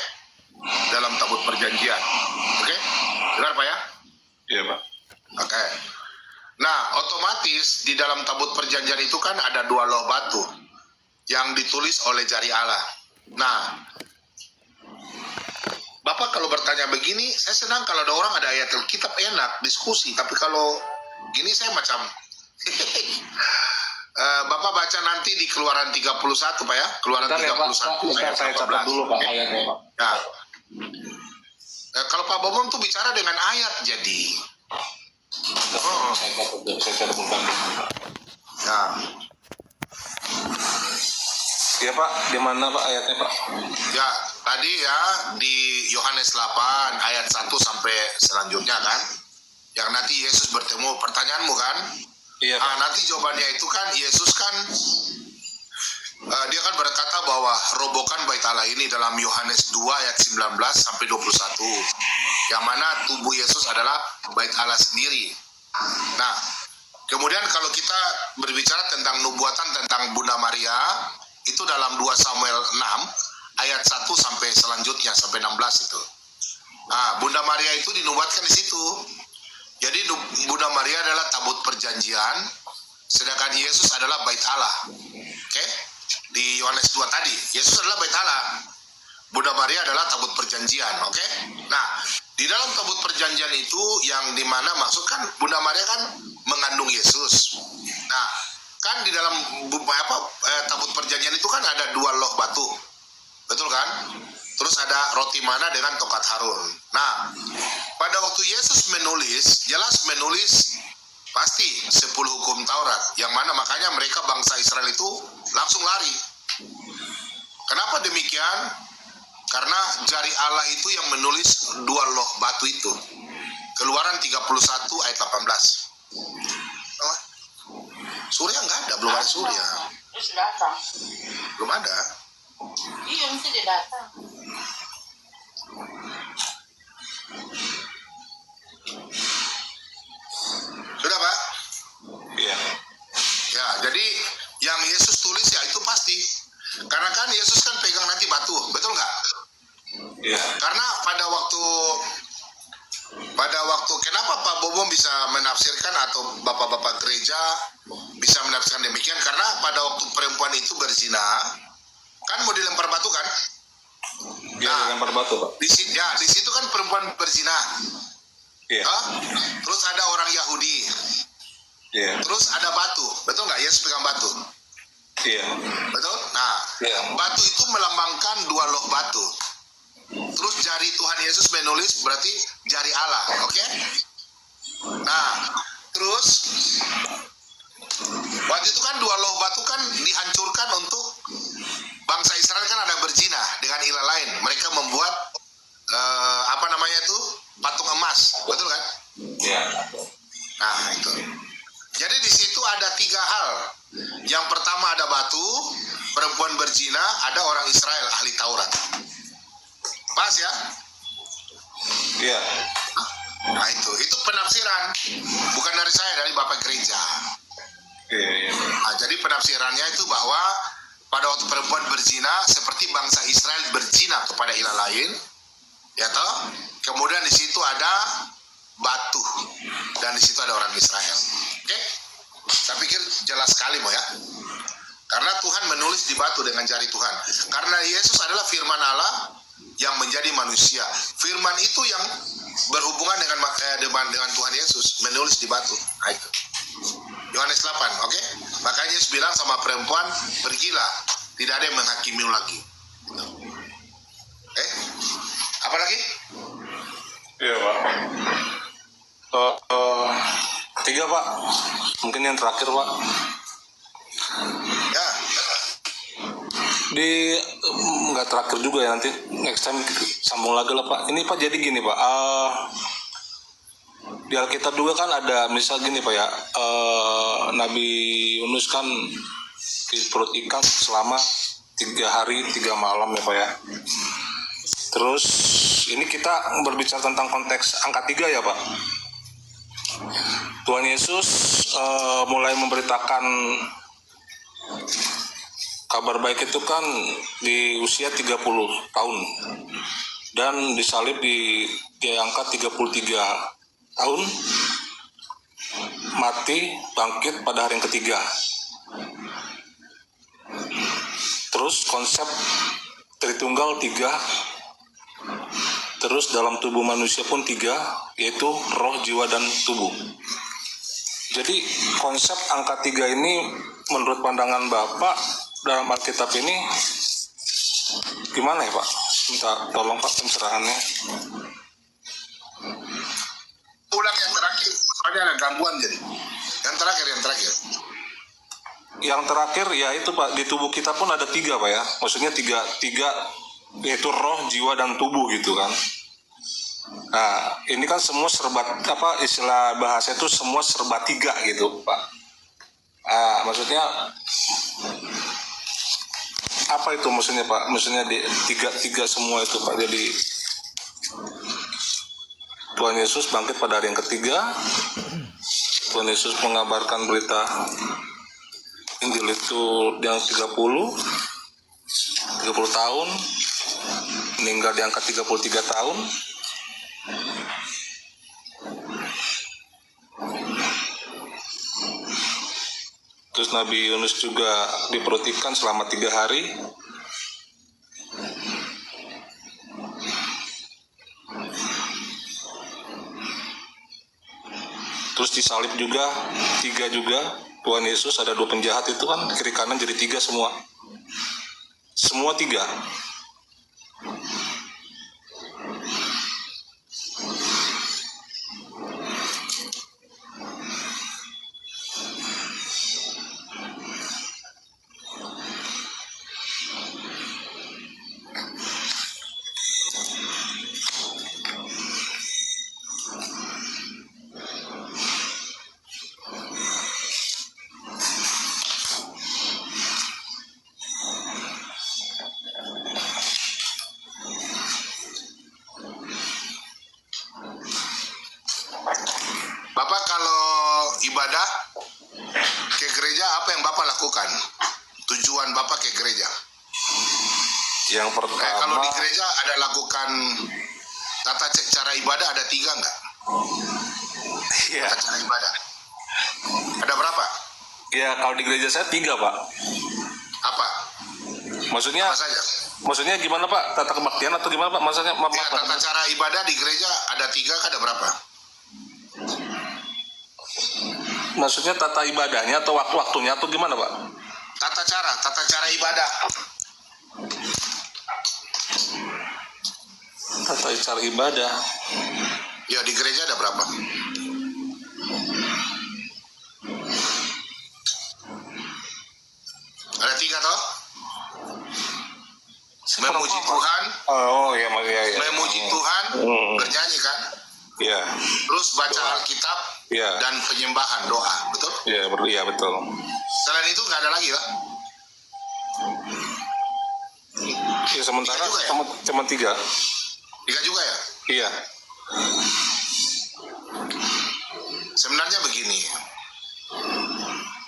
C: Dalam tabut perjanjian. Oke? Benar Pak ya?
F: Iya Pak.
C: Oke. Nah, otomatis di dalam tabut perjanjian itu kan ada 2 loh batu yang ditulis oleh jari Allah. Nah, Bapak kalau bertanya begini, saya senang kalau ada orang ada ayat Alkitab enak diskusi, tapi kalau gini saya macam Bapak baca nanti di Keluaran 31 Pak ya, Keluaran 31 ayat
F: Saya catat
C: 18.
F: dulu Pak ayatnya Pak.
C: Nah, kalau Pak Bomong tuh bicara dengan ayat jadi.
F: Saya catat dulu.
C: Nah,
F: Iya Pak, di mana Pak ayatnya Pak?
C: ya tadi ya di Yohanes 8 ayat 1 sampai selanjutnya kan, yang nanti Yesus bertemu, pertanyaanmu kan?
F: Iya Pak.
C: Nanti jawabannya itu kan Yesus kan dia kan berkata bahwa robohkan bait Allah ini dalam Yohanes 2 ayat 19 sampai 21, yang mana tubuh Yesus adalah bait Allah sendiri. Nah, kemudian kalau kita berbicara tentang nubuatan tentang Bunda Maria, itu dalam 2 Samuel 6 ayat 1 sampai selanjutnya sampai 16 itu. Bunda Maria itu dinubuatkan di situ. Jadi Bunda Maria adalah tabut perjanjian, sedangkan Yesus adalah bait Allah. Oke? Di Yohanes 2 tadi, Yesus adalah bait Allah. Bunda Maria adalah tabut perjanjian, oke? Nah, di dalam tabut perjanjian itu yang dimana maksud kan Bunda Maria kan mengandung Yesus. Nah, kan di dalam tabut perjanjian itu kan ada 2 loh batu, betul kan? Terus ada roti mana dengan tongkat Harun. Nah, pada waktu Yesus menulis, jelas menulis pasti 10 hukum Taurat, yang mana makanya mereka bangsa Israel itu langsung lari. Kenapa demikian? Karena jari Allah itu yang menulis 2 loh batu itu. Keluaran 31 ayat 18. Surya nggak ada, belum ada Surya.
G: Terus datang.
C: Belum ada.
G: Iya, mesti dia datang.
C: Sudah Pak?
F: Iya.
C: Ya, jadi yang Yesus tulis ya itu pasti. Karena kan Yesus kan pegang nanti batu, betul nggak?
F: Iya.
C: Karena pada waktu kenapa Pak Bobo bisa menafsirkan atau bapak-bapak gereja bisa menafsirkan demikian? Karena pada waktu perempuan itu berzina, kan mau dilempar batu kan?
F: Iya, dilempar batu Pak.
C: Di situ kan perempuan berzina.
F: Iya.
C: Terus ada orang Yahudi.
F: Iya.
C: Terus ada batu, betul nggak? Yesus pegang batu.
F: Iya.
C: Betul? Nah,
F: Iya.
C: batu itu melambangkan 2 loh batu. Terus jari Tuhan Yesus menulis berarti jari Allah, oke? Nah, terus waktu itu kan 2 loh batu kan dihancurkan untuk bangsa Israel kan ada berzina dengan ilah lain. Mereka membuat patung emas, betul kan?
F: Iya.
C: Nah, itu. Jadi di situ ada 3 hal. Yang pertama ada batu, perempuan berzina, ada orang Israel ahli Taurat. Pas ya?
F: Iya.
C: Nah itu penafsiran, bukan dari saya, dari Bapak Gereja.
F: Iya.
C: Nah, jadi penafsirannya itu bahwa pada waktu perempuan berzina, seperti bangsa Israel berzina kepada ilah lain, ya toh? Kemudian di situ ada batu dan di situ ada orang Israel. Oke? Saya pikir jelas sekali Mo ya. Karena Tuhan menulis di batu dengan jari Tuhan. Karena Yesus adalah firman Allah yang menjadi manusia. Firman itu yang berhubungan dengan Tuhan Yesus menulis di batu. Nah, itu. Yohanes 8, oke? Makanya Yesus bilang sama perempuan, pergilah, tidak ada yang menghakimi lagi. Gitu. Apa lagi?
F: Iya Pak. 3 Pak. Mungkin yang terakhir Pak.
C: Ya.
F: Nggak terakhir juga ya, nanti next time sambung lagi lah Pak. Ini Pak jadi gini Pak. di Alkitab juga kan ada misal gini Pak ya, Nabi Yunus kan di perut ikan selama 3 hari 3 malam ya Pak ya. Terus ini kita berbicara tentang konteks angka 3 ya Pak. Tuhan Yesus mulai memberitakan kabar baik itu kan di usia 30 tahun dan disalib di angka 33 tahun, mati bangkit pada hari yang ketiga. Terus konsep Tritunggal 3, terus dalam tubuh manusia pun 3, yaitu roh, jiwa, dan tubuh. Jadi konsep angka 3 ini menurut pandangan Bapak dalam Alkitab ini gimana ya Pak? Minta tolong Pak pencerahannya.
C: Ulang yang terakhir, soalnya ada gangguan jadi. Yang terakhir.
F: Yang terakhir ya itu Pak, di tubuh kita pun ada 3 Pak ya. Maksudnya tiga yaitu roh, jiwa, dan tubuh gitu kan. Nah ini kan semua serba, apa istilah bahasa itu semua serba 3 gitu Pak. Maksudnya apa itu maksudnya Pak? Maksudnya di tiga semua itu Pak. Jadi Tuhan Yesus bangkit pada hari yang ketiga. Tuhan Yesus mengabarkan berita Injil itu yang 30 tahun, meninggal di angka 33 tahun. Terus Nabi Yunus juga diperut ikan selama 3 hari. Terus disalib juga 3 juga. Tuhan Yesus ada 2 penjahat itu kan, kiri kanan jadi 3 semua. Semua 3.
C: Bapak kalau ibadah ke gereja, apa yang Bapak lakukan? Tujuan Bapak ke gereja?
F: Yang
C: Kalau
F: pertama,
C: di gereja ada lakukan tata cara ibadah, ada 3 enggak?
F: ya,
C: Tata cara ibadah. Ada berapa?
F: ya kalau di gereja saya 3 Pak.
C: Apa?
F: Maksudnya,
C: Apa saja?
F: maksudnya gimana Pak? Tata kebaktian atau gimana Pak? Maksudnya,
C: Ya, tata cara ibadah di gereja ada 3, ada berapa?
F: maksudnya tata ibadahnya atau waktu-waktunya atau gimana Pak?
C: Tata cara ibadah.
F: Tata cara ibadah.
C: Ya, di gereja ada berapa? Ada 3 toh? Memuji Tuhan,
F: Oh ya, ya.
C: memuji Tuhan, bernyanyi kan?
F: Ya,
C: Terus baca
F: Doa.
C: Alkitab
F: ya,
C: dan penyembahan, doa, betul?
F: ya betul.
C: Selain itu nggak ada lagi lah.
F: Ya sementara
C: Tiga juga ya?
F: cuma 3.
C: 3 juga ya?
F: Iya.
C: Sebenarnya begini,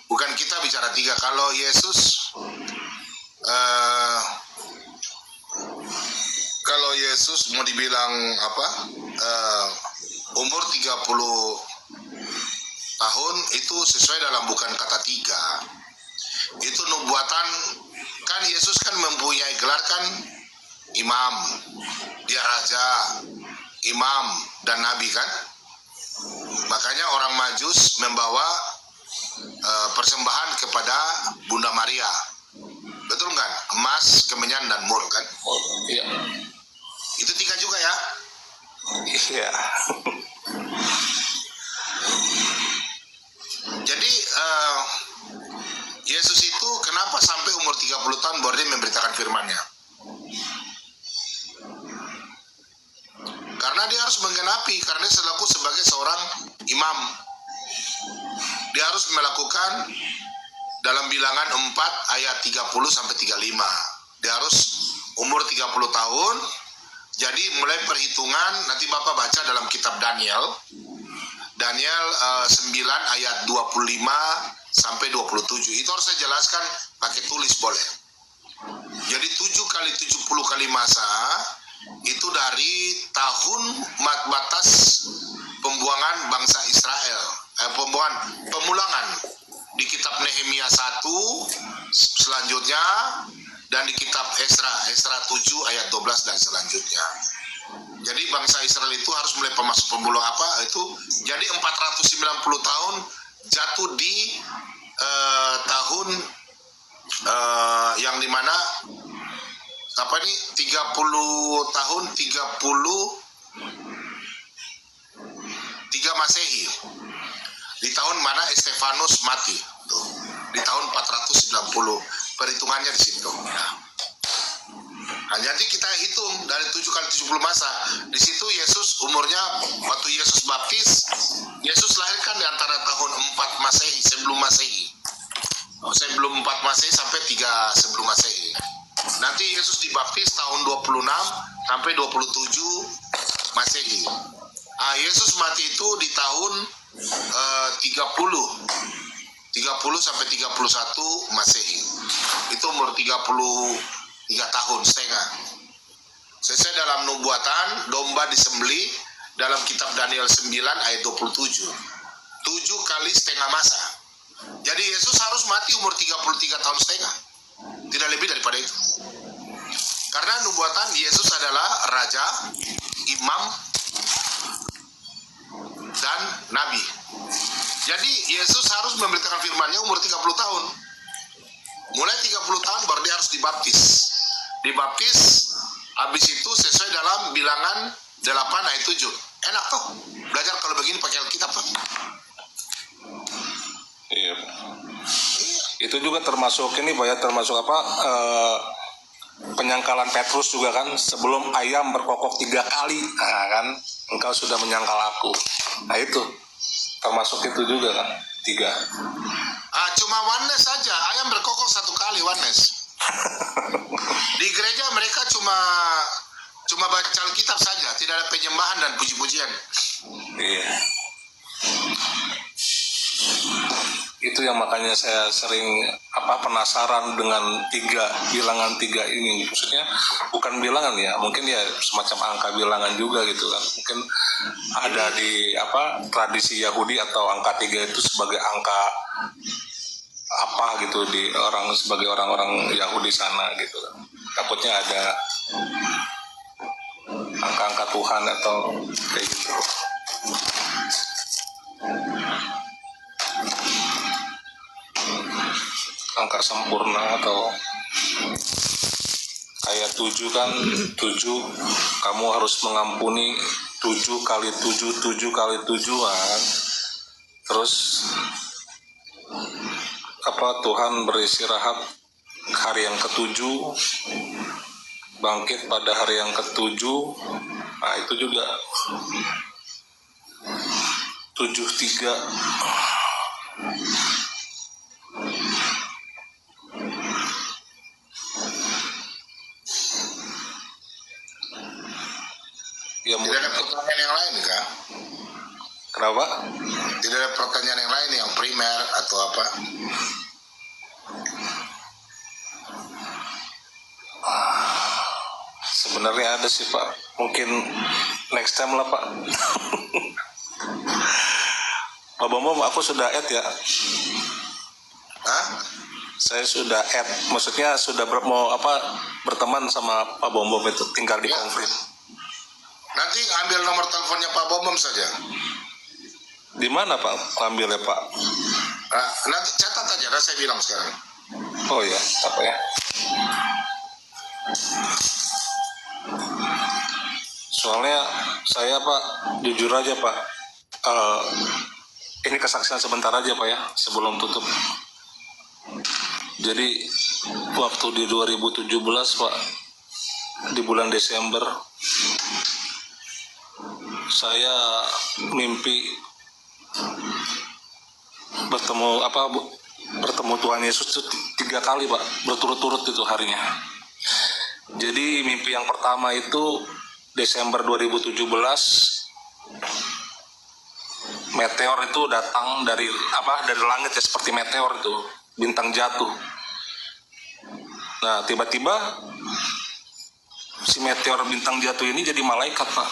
C: bukan kita bicara 3. Kalau Yesus mau dibilang apa, umur 30 tahun itu sesuai dalam bukan kata 3. Itu nubuatan, kan Yesus kan mempunyai gelar kan imam, dia raja, imam, dan nabi kan. Makanya orang Majus membawa persembahan kepada Bunda Maria, betul kan? Emas, kemenyan, dan mur kan?
F: Iya.
C: Itu 3 juga ya.
F: Iya.
C: Jadi Yesus itu kenapa sampai umur 30 tahun baru dia memberitakan firman-Nya? Karena dia harus menggenapi, karena dia selaku sebagai seorang imam. Dia harus melakukan dalam bilangan 4 ayat 30 sampai 35. Dia harus umur 30 tahun. Jadi mulai perhitungan nanti Bapak baca dalam kitab Daniel 9 ayat 25 sampai 27. Itu harus saya jelaskan pakai tulis boleh. Jadi 7 kali 70 kali masa itu dari tahun batas pembuangan bangsa Israel, pemulangan di kitab Nehemia 1 selanjutnya, dan di kitab Esra 7 ayat 12 dan selanjutnya. Jadi bangsa Israel itu harus mulai itu jadi 490 tahun jatuh di tahun yang dimana 30 tahun 33 Masehi, di tahun mana Stefanus mati tuh, di tahun 490, perhitungannya di situ. Nah, jadi kita hitung dari 7 kali 70 masa. Di situ Yesus umurnya, waktu Yesus baptis, Yesus lahirkan di antara tahun 4 Masehi, sebelum Masehi. Sebelum 4 Masehi sampai 3 sebelum Masehi. Nanti Yesus dibaptis tahun 26 sampai 27 Masehi. Yesus mati itu di tahun 30 sampai 31 Masehi. Itu umur 33 tahun setengah. Sesuai dalam nubuatan, domba disembelih dalam kitab Daniel 9 ayat 27. 7 kali setengah masa. Jadi Yesus harus mati umur 33 tahun setengah. Tidak lebih daripada itu. Karena nubuatan Yesus adalah raja, imam, dan nabi. Jadi Yesus harus memberitakan firman-Nya umur 30 tahun. Mulai 30 tahun baru dia harus dibaptis. Dibaptis, habis itu sesuai dalam bilangan 8 ayat 7. Enak toh? Belajar kalau begini pakai Alkitab toh?
F: Iya. Itu juga termasuk ini Pak ya, termasuk penyangkalan Petrus juga kan, sebelum ayam berkokok 3 kali, kan engkau sudah menyangkal aku. Nah itu termasuk itu juga kan, 3.
C: Cuma oneness saja, ayam berkokok 1 kali oneness. Di gereja mereka cuma baca Alkitab saja, tidak ada penyembahan dan puji-pujian.
F: Iya. Itu yang makanya saya sering penasaran dengan bilangan 3 ini. Maksudnya bukan bilangan ya, mungkin ya semacam angka bilangan juga gitu kan. Mungkin ada di tradisi Yahudi atau angka 3 itu sebagai angka gitu di sebagai orang-orang Yahudi sana gitu kan. Takutnya ada angka-angka Tuhan atau kayak gitu. Angka sempurna atau kayak 7 kan, 7 kamu harus mengampuni 7 kali 7 kali 7 kan. Terus Tuhan beristirahat hari yang ke-7, bangkit pada hari yang ke-7. Nah itu juga 7-3. Ya,
C: tidak ada pertanyaan yang lain kah?
F: Kenapa?
C: Tidak ada pertanyaan yang lain yang primer atau apa?
F: Sebenarnya ada sih Pak, mungkin next time lah Pak. Pak Bambam, aku sudah add ya.
C: Hah?
F: Saya sudah add, maksudnya sudah berteman sama Pak Bambam itu, tinggal di konflik.
C: Nanti ambil nomor teleponnya Pak Bambam saja.
F: Di mana Pak ambilnya Pak?
C: Nanti catat aja, saya bilang sekarang.
F: Oh ya, apa ya? Soalnya saya Pak, jujur aja Pak, ini kesaksian sebentar aja Pak ya, sebelum tutup. Jadi waktu di 2017 Pak, di bulan Desember, saya mimpi bertemu Tuhan Yesus itu 3 kali Pak, berturut-turut itu harinya. Jadi mimpi yang pertama itu Desember 2017, meteor itu datang dari langit ya, seperti meteor itu, bintang jatuh. Nah tiba-tiba si meteor bintang jatuh ini jadi malaikat Pak.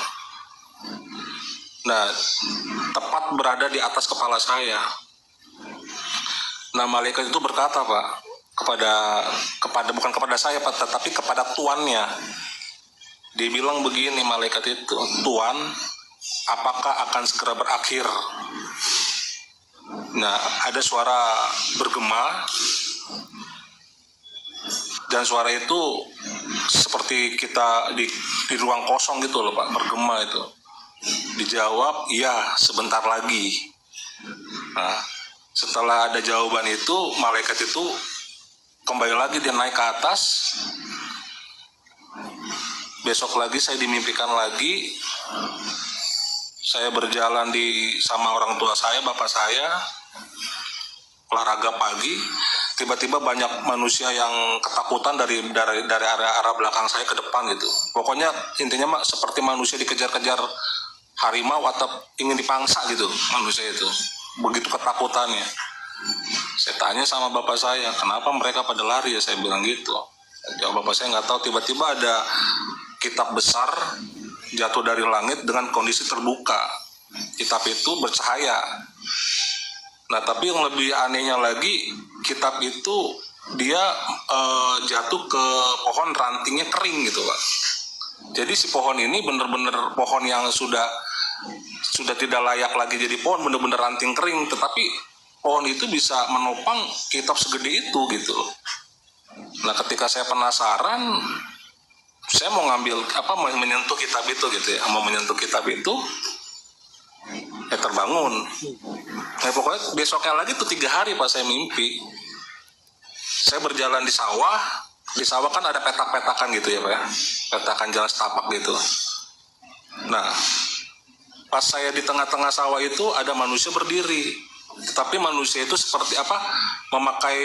F: Nah tepat berada di atas kepala saya. Nah malaikat itu berkata Pak, bukan kepada saya Pak, tetapi kepada tuannya. Dia bilang begini, malaikat itu, Tuan, apakah akan segera berakhir? Nah ada suara bergema, dan suara itu seperti kita di ruang kosong gitu loh Pak, bergema itu. Dijawab, iya sebentar lagi. Nah setelah ada jawaban itu, malaikat itu kembali lagi, dia naik ke atas. Besok lagi saya dimimpikan lagi, saya berjalan sama orang tua saya, bapak saya, olahraga pagi. Tiba-tiba banyak manusia yang ketakutan dari arah belakang saya ke depan gitu. Pokoknya intinya seperti manusia dikejar-kejar harimau atau ingin dipangsa gitu manusia itu. Begitu ketakutannya. Saya tanya sama bapak saya, kenapa mereka pada lari ya, saya bilang gitu. Jawab bapak saya, nggak tahu, tiba-tiba ada kitab besar jatuh dari langit dengan kondisi terbuka. Kitab itu bercahaya. Nah tapi yang lebih anehnya lagi, kitab itu dia jatuh ke pohon, rantingnya kering gitu Pak. Jadi si pohon ini benar-benar pohon yang sudah tidak layak lagi jadi pohon, benar-benar ranting kering, tetapi pohon itu bisa menopang kitab segede itu gitu. Nah ketika saya penasaran, saya mau menyentuh kitab itu gitu ya, mau menyentuh kitab itu, terbangun. Nah pokoknya besoknya lagi tuh 3 hari Pak saya mimpi. Saya berjalan di sawah kan ada petak-petakan gitu ya Pak ya, petakan jalan setapak gitu. Nah pas saya di tengah-tengah sawah itu ada manusia berdiri, tetapi manusia itu seperti memakai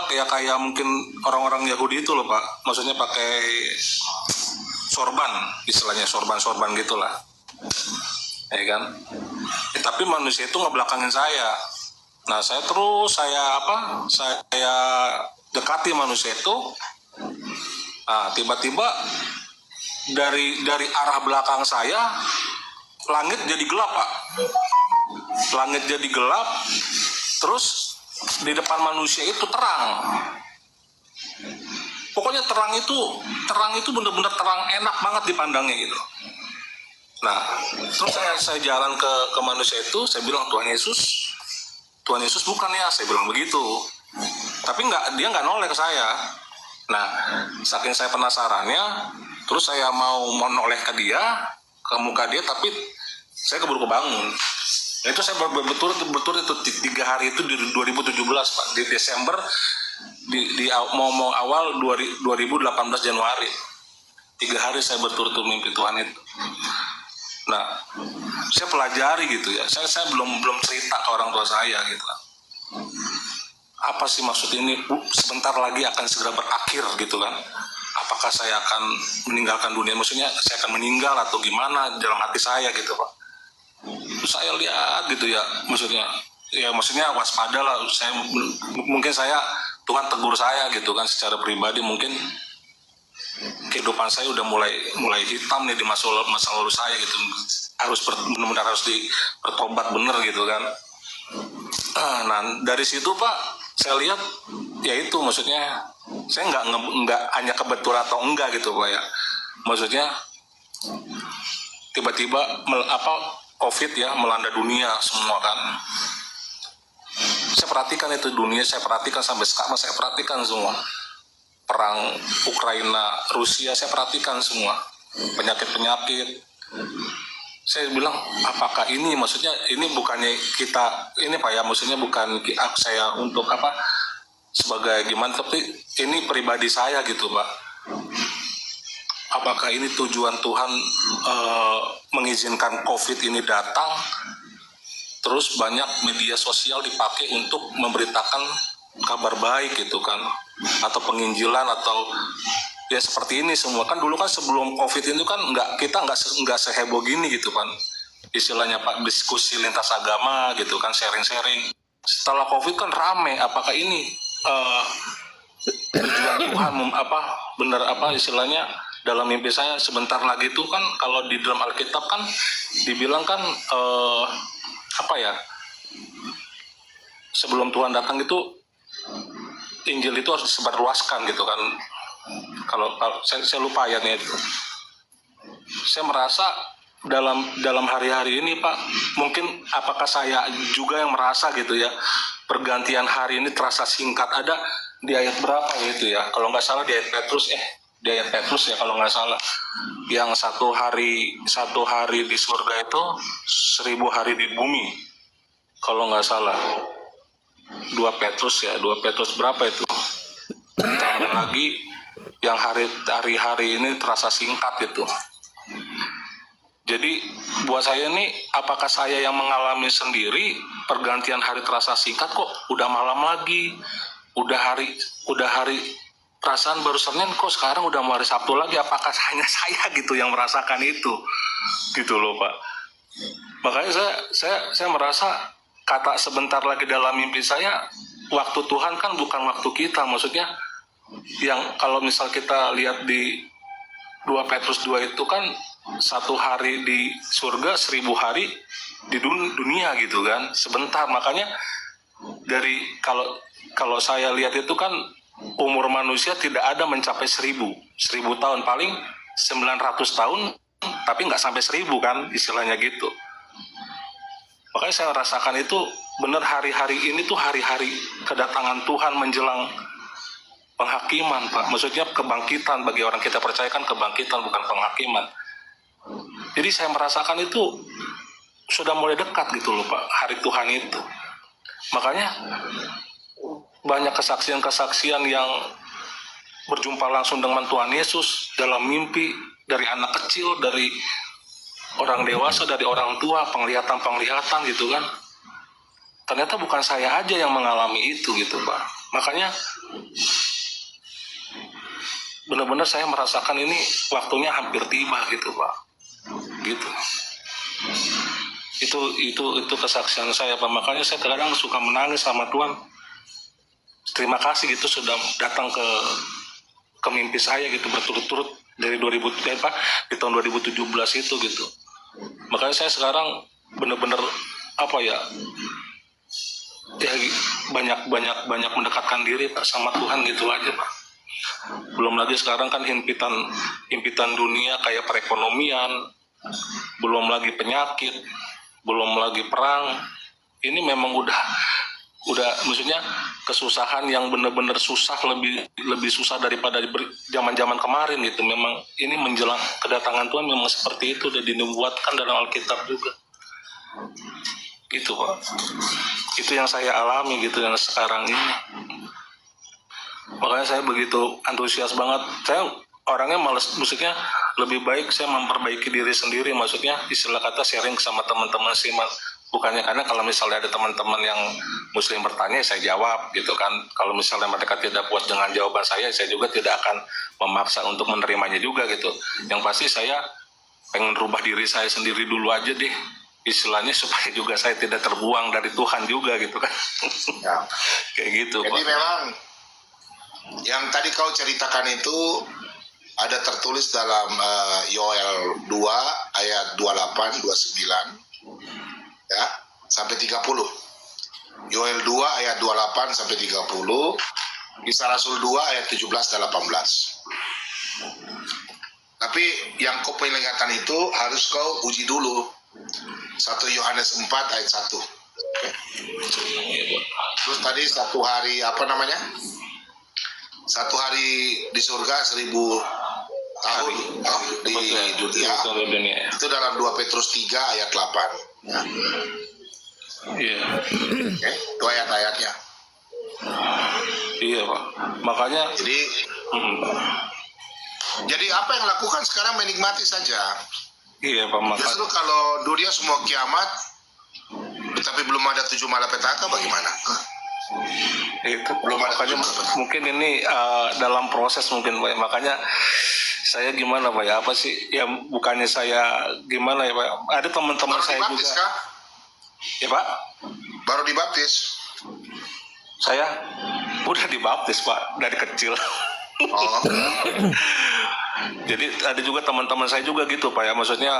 F: kayak mungkin orang-orang Yahudi itu loh Pak, maksudnya pakai sorban, istilahnya sorban gitulah, ya kan. Tapi manusia itu ngebelakangin saya. Nah saya dekati manusia itu. Nah tiba-tiba dari arah belakang saya, langit jadi gelap Pak. Langit jadi gelap, terus di depan manusia itu terang. Pokoknya terang itu benar-benar terang, enak banget dipandangnya gitu. Nah, terus saya jalan ke manusia itu, saya bilang, Tuhan Yesus bukan ya, saya bilang begitu. Tapi dia nggak noleh ke saya. Nah, saking saya penasarannya, terus saya mau noleh ke muka dia, tapi saya keburu kebangun. Nah, itu saya berturut itu 3 hari itu di 2017 Pak, di Desember, di mau awal 2018 Januari. 3 hari saya berturut mimpi Tuhan itu. Nah, saya pelajari gitu ya. Saya belum cerita ke orang tua saya gitu. Apa sih maksud ini? Sebentar lagi akan segera berakhir gitu kan? Apakah saya akan meninggalkan dunia? Maksudnya saya akan meninggal atau gimana dalam hati saya gitu Pak? Saya lihat gitu ya, maksudnya waspada lah. Mungkin Tuhan tegur saya gitu kan secara pribadi, mungkin kehidupan saya udah mulai hitam nih di masa lalu saya gitu, benar-benar harus bertobat bener gitu kan. Nah dari situ Pak saya lihat ya itu, maksudnya saya nggak hanya kebetulan atau enggak gitu Pak ya, maksudnya tiba-tiba COVID ya melanda dunia semua kan. Saya perhatikan itu dunia, saya perhatikan sampai sekarang, saya perhatikan semua. Perang Ukraina, Rusia, saya perhatikan semua. Penyakit-penyakit. Saya bilang, apakah ini, maksudnya ini bukannya kita, ini Pak ya, maksudnya bukan saya untuk sebagai gimana, tapi ini pribadi saya gitu Pak. Apakah ini tujuan Tuhan mengizinkan COVID ini datang terus banyak media sosial dipakai untuk memberitakan kabar baik gitu kan, atau penginjilan atau ya seperti ini semua kan. Dulu kan sebelum COVID itu kan kita nggak seheboh gini gitu kan, istilahnya Pak, diskusi lintas agama gitu kan, sharing. Setelah COVID kan rame, apakah ini tujuan Tuhan benar istilahnya dalam mimpi saya sebentar lagi itu kan, kalau di dalam Alkitab kan dibilang kan sebelum Tuhan datang itu Injil itu harus disebarluaskan gitu kan. Kalau saya lupa ayatnya itu. Saya merasa dalam hari-hari ini Pak, mungkin apakah saya juga yang merasa gitu ya, pergantian hari ini terasa singkat. Ada di ayat berapa gitu ya, kalau nggak salah di ayat Petrus ya kalau nggak salah, yang satu hari di surga itu 1000 hari di bumi kalau nggak salah. 2 Petrus berapa itu, tambah lagi yang hari-hari ini terasa singkat gitu. Jadi buat saya ini, apakah saya yang mengalami sendiri pergantian hari terasa singkat, kok udah malam lagi, udah hari perasaan baru Senin, kok sekarang udah mau hari Sabtu lagi. Apakah hanya saya gitu yang merasakan itu gitu loh Pak. Makanya saya merasa kata sebentar lagi dalam mimpi saya, waktu Tuhan kan bukan waktu kita. Maksudnya yang kalau misal kita lihat di 2 Petrus 2 itu kan, 1 hari di surga 1000 hari di dunia gitu kan, sebentar. Makanya dari kalau saya lihat itu kan, umur manusia tidak ada mencapai 1000 tahun, paling 900 tahun, tapi nggak sampai 1000 kan, istilahnya gitu. Makanya saya rasakan itu benar, hari-hari ini tuh hari-hari kedatangan Tuhan menjelang penghakiman Pak. Maksudnya kebangkitan, bagi orang kita percaya kan kebangkitan bukan penghakiman. Jadi saya merasakan itu sudah mulai dekat gitu loh Pak, hari Tuhan itu. Makanya banyak kesaksian-kesaksian yang berjumpa langsung dengan Tuhan Yesus dalam mimpi, dari anak kecil, dari orang dewasa, dari orang tua, penglihatan gitu kan. Ternyata bukan saya aja yang mengalami itu gitu Pak. Makanya benar-benar saya merasakan ini waktunya hampir tiba gitu Pak. Gitu. Itu kesaksian saya Pak. Makanya saya kadang suka menangis sama Tuhan. Terima kasih gitu sudah datang ke mimpi saya gitu berturut-turut dari di tahun 2017 itu gitu. Makanya saya sekarang benar-benar banyak mendekatkan diri Pak sama Tuhan gitu aja Pak. Belum lagi sekarang kan himpitan dunia kayak perekonomian, belum lagi penyakit, belum lagi perang. Ini memang udah maksudnya kesusahan yang benar-benar susah, lebih susah daripada zaman-zaman kemarin gitu. Memang ini menjelang kedatangan Tuhan memang seperti itu, udah dinubuatkan dalam Alkitab juga. Gitu Pak. Itu yang saya alami gitu yang sekarang ini. Makanya saya begitu antusias banget. Saya orangnya malas, maksudnya lebih baik saya memperbaiki diri sendiri, maksudnya istilah kata sharing sama teman-teman sih Mas. Bukannya karena kalau misalnya ada teman-teman yang muslim bertanya, saya jawab gitu kan. Kalau misalnya mereka tidak puas dengan jawaban saya juga tidak akan memaksa untuk menerimanya juga gitu. Yang pasti saya pengen rubah diri saya sendiri dulu aja deh, istilahnya supaya juga saya tidak terbuang dari Tuhan juga gitu kan.
C: Ya.
F: Kayak gitu
C: Jadi
F: Pak.
C: memang yang tadi kau ceritakan itu ada tertulis dalam Yoel 2 ayat 28, 29 ya, sampai 30. Yoel 2 ayat 28 sampai 30, Kisah Rasul 2 ayat 17 dan 18. Tapi yang kau peringatan itu harus kau uji dulu. 1 Yohanes 4 ayat 1. Okay. Terus tadi satu hari satu hari di surga 1000 tahun di dunia. Itu dalam 2 Petrus 3 ayat 8. Ya.
F: Iya.
C: Okay. Itu ayat-ayatnya.
F: Iya Pak. Makanya
C: jadi apa yang lakukan sekarang menikmati saja.
F: iya Pak, makanya
C: Justru kalau dunia semua kiamat, tapi belum ada 7 malapetaka bagaimana?
F: Itu
C: Belum ada
F: makanya
C: tujuan.
F: mungkin ini dalam proses mungkin Pak ya. Makanya saya gimana Pak ya, apa sih ya, bukannya saya gimana ya Pak, ada teman-teman
C: Baru
F: saya
C: dibaptis
F: juga
C: kah?
F: ya Pak,
C: Baru dibaptis.
F: saya udah dibaptis Pak dari kecil.
C: Oh,
F: Jadi ada juga teman-teman saya juga gitu Pak ya, maksudnya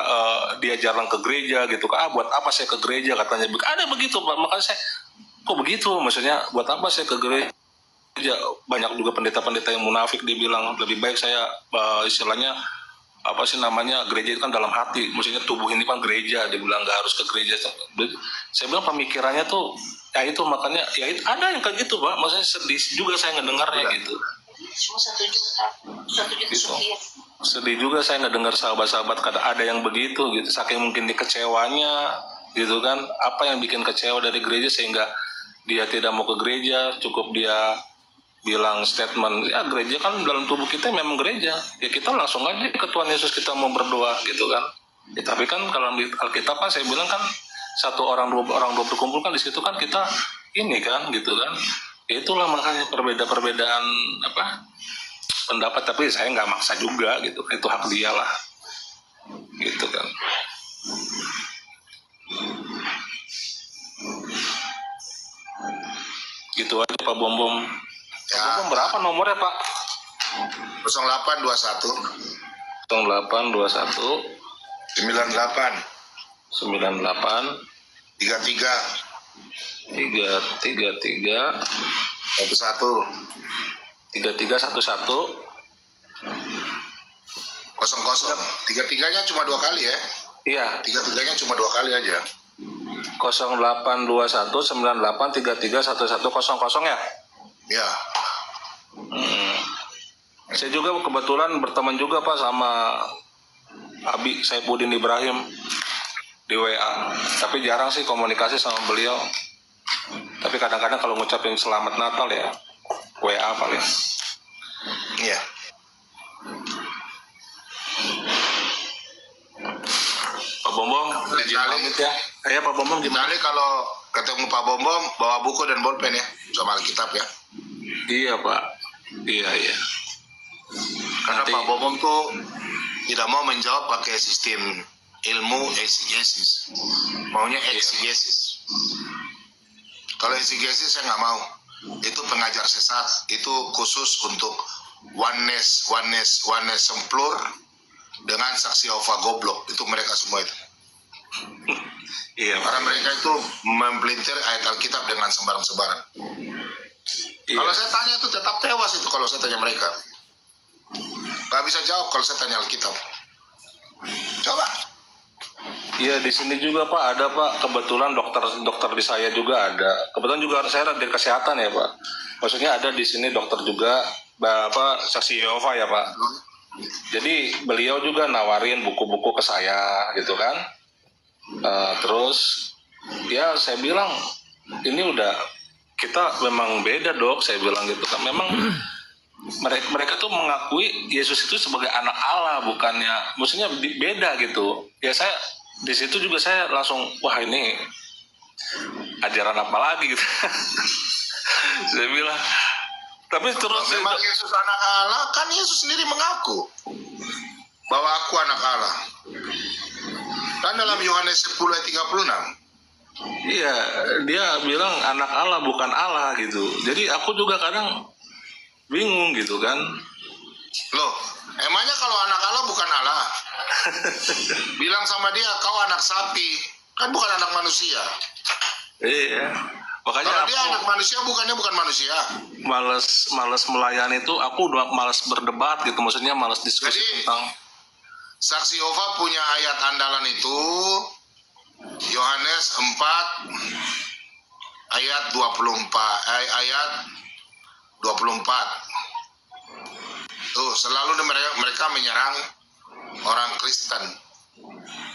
F: dia jarang ke gereja gitu, buat apa saya ke gereja katanya, ada begitu Pak. Makanya saya kok begitu, maksudnya buat apa saya ke gereja. Banyak juga pendeta-pendeta yang munafik, dibilang lebih baik saya istilahnya apa sih namanya, gereja itu kan dalam hati, maksudnya tubuh ini kan gereja, dia bilang nggak harus ke gereja. Saya bilang pemikirannya tuh ya itu, makanya ya itu ada yang kayak gitu Pak, maksudnya sedih juga saya ngedengarnya gitu.
G: Cuma 1 juta. 1 juta
F: Gitu.
G: sekian.
F: Sedih juga saya ngedengar sahabat-sahabat ada yang begitu gitu, saking mungkin dikecewanya gitu kan, apa yang bikin kecewa dari gereja sehingga dia tidak mau ke gereja, cukup dia bilang statement, ya gereja kan dalam tubuh kita memang gereja, ya kita langsung aja ke Tuhan Yesus kita mau berdoa gitu kan. Ya, tapi kan kalau di Alkitab kan saya bilang kan 1 orang 2 orang berkumpul kan di situ kan kita ini kan gitu kan. Ya, itulah makanya perbedaan apa pendapat, tapi saya nggak maksa juga gitu, itu hak dia lah gitu kan. Gitu aja Pak Bom.
C: ya.
F: Bom berapa nomornya Pak?
C: 0821
F: 0821
C: 98
F: 98
C: 33
F: 333
C: 11
F: 3311
C: 00. 33-nya cuma 2 kali ya.
F: iya
C: 33-nya cuma 2 kali aja.
F: 0821 98 33 1100 ya.
C: Ya.
F: Saya juga kebetulan berteman juga Pak sama Abi Saifuddin Ibrahim di WA, tapi jarang sih komunikasi sama beliau. Tapi kadang-kadang kalau ngucapin selamat Natal ya WA paling.
C: Iya.
F: Pak Bombom, izin
C: Kali-
F: pamit ya. Pak Bombom gimana?
C: Nanti kalau ketemu Pak Bom bawa buku dan bolpen ya, sama Alkitab ya.
F: Iya Pak, iya.
C: Karena
F: Nanti-
C: Pak Bom tuh tidak mau menjawab pakai sistem ilmu exegesis, maunya exegesis. Kalau exegesis saya nggak mau. Itu pengajar sesat, itu khusus untuk oneness semplur dengan saksi Yehova goblok, itu mereka semua itu.
F: Iya Pak.
C: Karena mereka itu mempelintir ayat Alkitab dengan sembarang-sembarang.
F: Iya.
C: Kalau saya tanya itu tetap tewas itu kalau saya tanya mereka. Gak bisa jawab kalau saya tanya Alkitab. Coba.
F: Iya di sini juga Pak ada Pak, kebetulan dokter di saya juga ada. Kebetulan juga saya dari kesehatan ya Pak. Maksudnya ada di sini dokter juga Bapak saksi Yehova ya Pak. Jadi beliau juga nawarin buku-buku ke saya gitu kan. Terus ya saya bilang ini udah kita memang beda Dok, saya bilang gitu kan. Memang mereka tuh mengakui Yesus itu sebagai anak Allah, bukannya maksudnya beda gitu. Ya saya di situ juga saya langsung wah ini ajaran apa lagi gitu. Saya bilang tapi terus
C: Memang Yesus anak Allah, kan Yesus sendiri mengaku bahwa aku anak Allah. Kan dalam Yohanes 10 ayat 36.
F: iya dia bilang anak Allah bukan Allah gitu. Jadi aku juga kadang bingung gitu kan.
C: Loh, emangnya kalau anak Allah bukan Allah? Bilang sama dia, kau anak sapi. Kan bukan anak manusia.
F: Iya. Makanya
C: Kalau dia
F: aku
C: anak manusia, bukannya bukan manusia.
F: males melayani itu, aku udah males berdebat gitu, maksudnya males diskusi
C: Jadi,
F: tentang
C: Saksi Yehova punya ayat andalan itu Yohanes 4 ayat 24 ayat 24. Tuh, selalu mereka menyerang orang Kristen.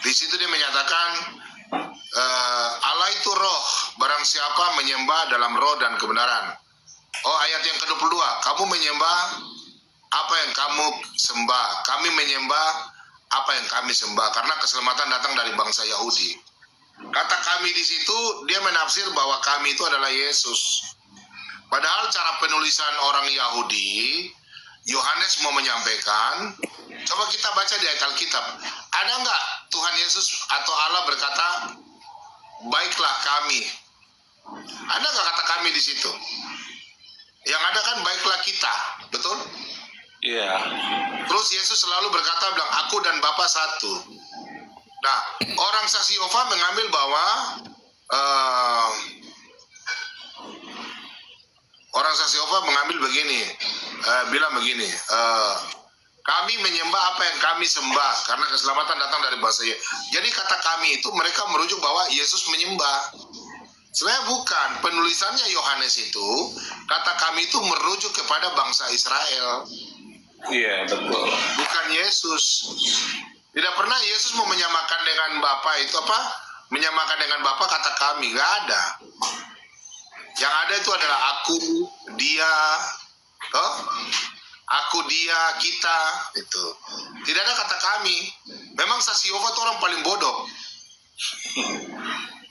C: Di situ dia menyatakan Allah itu roh, barang siapa menyembah dalam roh dan kebenaran. Oh, ayat yang ke-22, kamu menyembah apa yang kamu sembah, kami menyembah apa yang kami sembah, karena keselamatan datang dari bangsa Yahudi. Kata kami di situ, dia menafsir bahwa kami itu adalah Yesus. Padahal cara penulisan orang Yahudi, Yohanes mau menyampaikan, coba kita baca di ayat Alkitab. Ada nggak Tuhan Yesus atau Allah berkata, baiklah kami? Ada nggak kata kami di situ? Yang ada kan baiklah kita, betul?
F: Iya.
C: Terus Yesus selalu berkata, bilang aku dan Bapa satu. Nah, orang saksi Yehova mengambil bahwa orang saksi Yehova mengambil begini, bilang begini, kami menyembah apa yang kami sembah karena keselamatan datang dari bahasa Yesus. Jadi kata kami itu mereka merujuk bahwa Yesus menyembah. Sebenarnya bukan, penulisannya Yohanes itu, kata kami itu merujuk kepada bangsa Israel.
F: Iya, betul.
C: Bukan Yesus. Tidak pernah Yesus mau menyamakan dengan Bapa itu apa? Menyamakan dengan Bapa kata kami, nggak ada. Yang ada itu adalah aku, dia, toh? Aku, dia, kita, itu. Tidak ada kata kami. Memang saksi Yehova itu orang paling bodoh.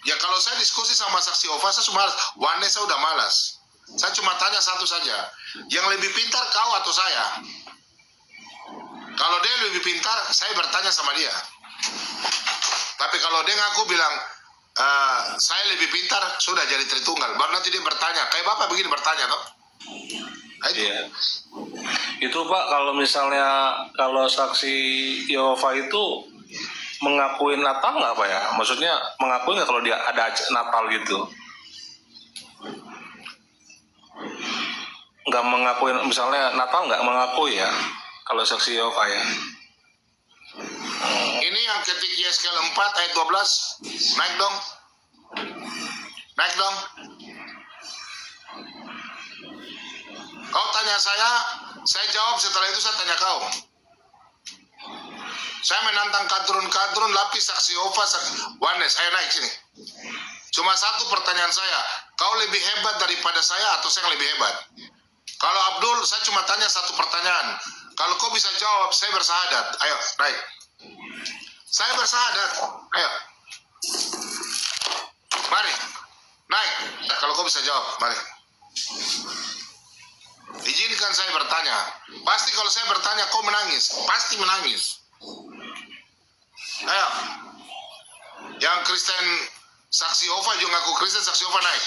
C: Ya kalau saya diskusi sama saksi Yehova, saya malas. Vanessa udah malas. Saya cuma tanya satu saja. Yang lebih pintar kau atau saya? Kalau dia lebih pintar, saya bertanya sama dia. Tapi kalau dia ngaku bilang, saya lebih pintar, sudah jadi Tritunggal. Baru nanti dia bertanya, kayak Bapak begini bertanya, toh? Nah, itu.
F: Iya. Itu Pak, kalau misalnya kalau saksi Yehova itu mengakuin Natal nggak Pak ya? Maksudnya mengakui nggak kalau dia ada Natal gitu? Nggak mengakui, misalnya Natal nggak mengakui ya? Kalau saksi Yehova ya.
C: Ini yang ketik Yeskel 4 ayat 12. Naik dong. Naik dong. Kau tanya saya jawab, setelah itu saya tanya kau. Saya menantang kadrun-kadrun lapis saksi Yehova. Wanes, ayo naik sini. Cuma satu pertanyaan saya. Kau lebih hebat daripada saya atau saya yang lebih hebat? Kalau Abdul, saya cuma tanya satu pertanyaan. Kalau kau bisa jawab, saya bersahadat. Ayo, naik. Saya bersahadat. Ayo. Mari. Naik. Kalau kau bisa jawab, mari. Izinkan saya bertanya. Pasti kalau saya bertanya, kau menangis. Pasti menangis. Ayo. Yang Kristen saksi Yehova juga ngaku Kristen saksi Yehova, naik.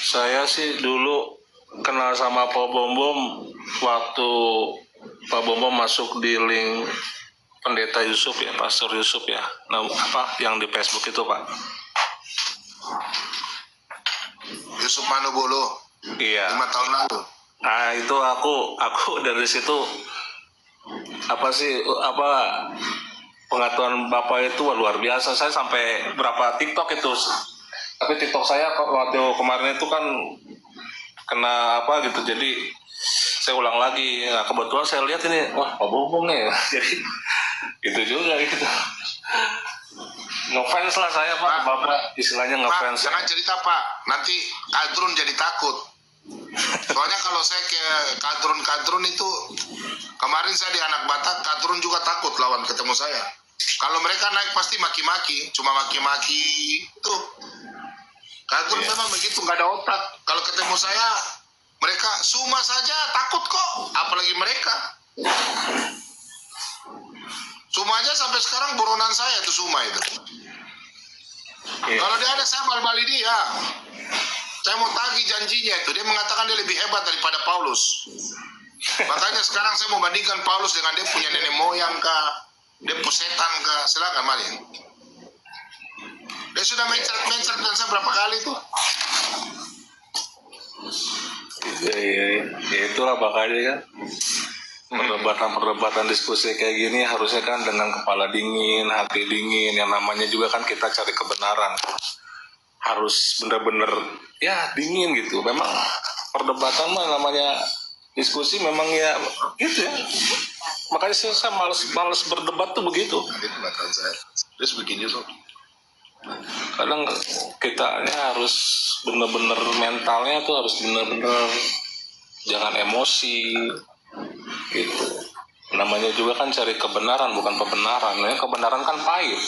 F: Saya sih dulu kenal sama Pak Bom Bom waktu Pak Bom Bom masuk di link Pendeta Yusuf ya, Pastor Yusuf ya. Nah, apa yang di Facebook itu Pak?
C: Yusuf Manubolo.
F: Iya.
C: 5 tahun lalu.
F: Nah itu aku dari situ pengetahuan Bapak itu luar biasa. Saya sampai berapa TikTok itu, tapi TikTok saya waktu kemarin itu kan kena gitu, jadi saya ulang lagi. Nah kebetulan saya lihat ini, wah Pak Bom nih, jadi gitu juga gitu. Ngefans lah saya Pak, Bapak istilahnya
C: Pak,
F: ngefans.
C: jangan cerita Pak, nanti kadrun jadi takut. Soalnya kalau saya ke kadrun itu, kemarin saya di Anak Batak, kadrun juga takut lawan ketemu saya. Kalau mereka naik pasti maki-maki, cuma maki-maki tuh. Kadrun memang begitu, nggak ada otak. Kalau ketemu saya, mereka Suma saja takut kok, apalagi mereka. Suma aja sampai sekarang buronan saya tuh Suma itu. Kalau dia ada, saya bal-bali dia. Saya mau tagih janjinya itu. Dia mengatakan dia lebih hebat daripada Paulus. Makanya sekarang saya mau bandingkan Paulus dengan dia punya nenek moyang kah, dia setan kah. Silakan mari. Dia sudah mencret dan saya berapa kali tuh.
F: Ya itulah makanya kan perdebatan diskusi kayak gini harusnya kan dengan kepala dingin, hati dingin. Yang namanya juga kan kita cari kebenaran, harus bener-bener ya dingin gitu. Memang perdebatan mah namanya diskusi memang ya gitu ya. Makanya saya malas berdebat tuh begitu.
C: Itu belakang saya. Terus begini tuh.
F: Kadang kitanya harus bener-bener mentalnya tuh harus bener-bener jangan emosi gitu. Namanya juga kan cari kebenaran bukan pembenaran. Kebenaran kan pahit.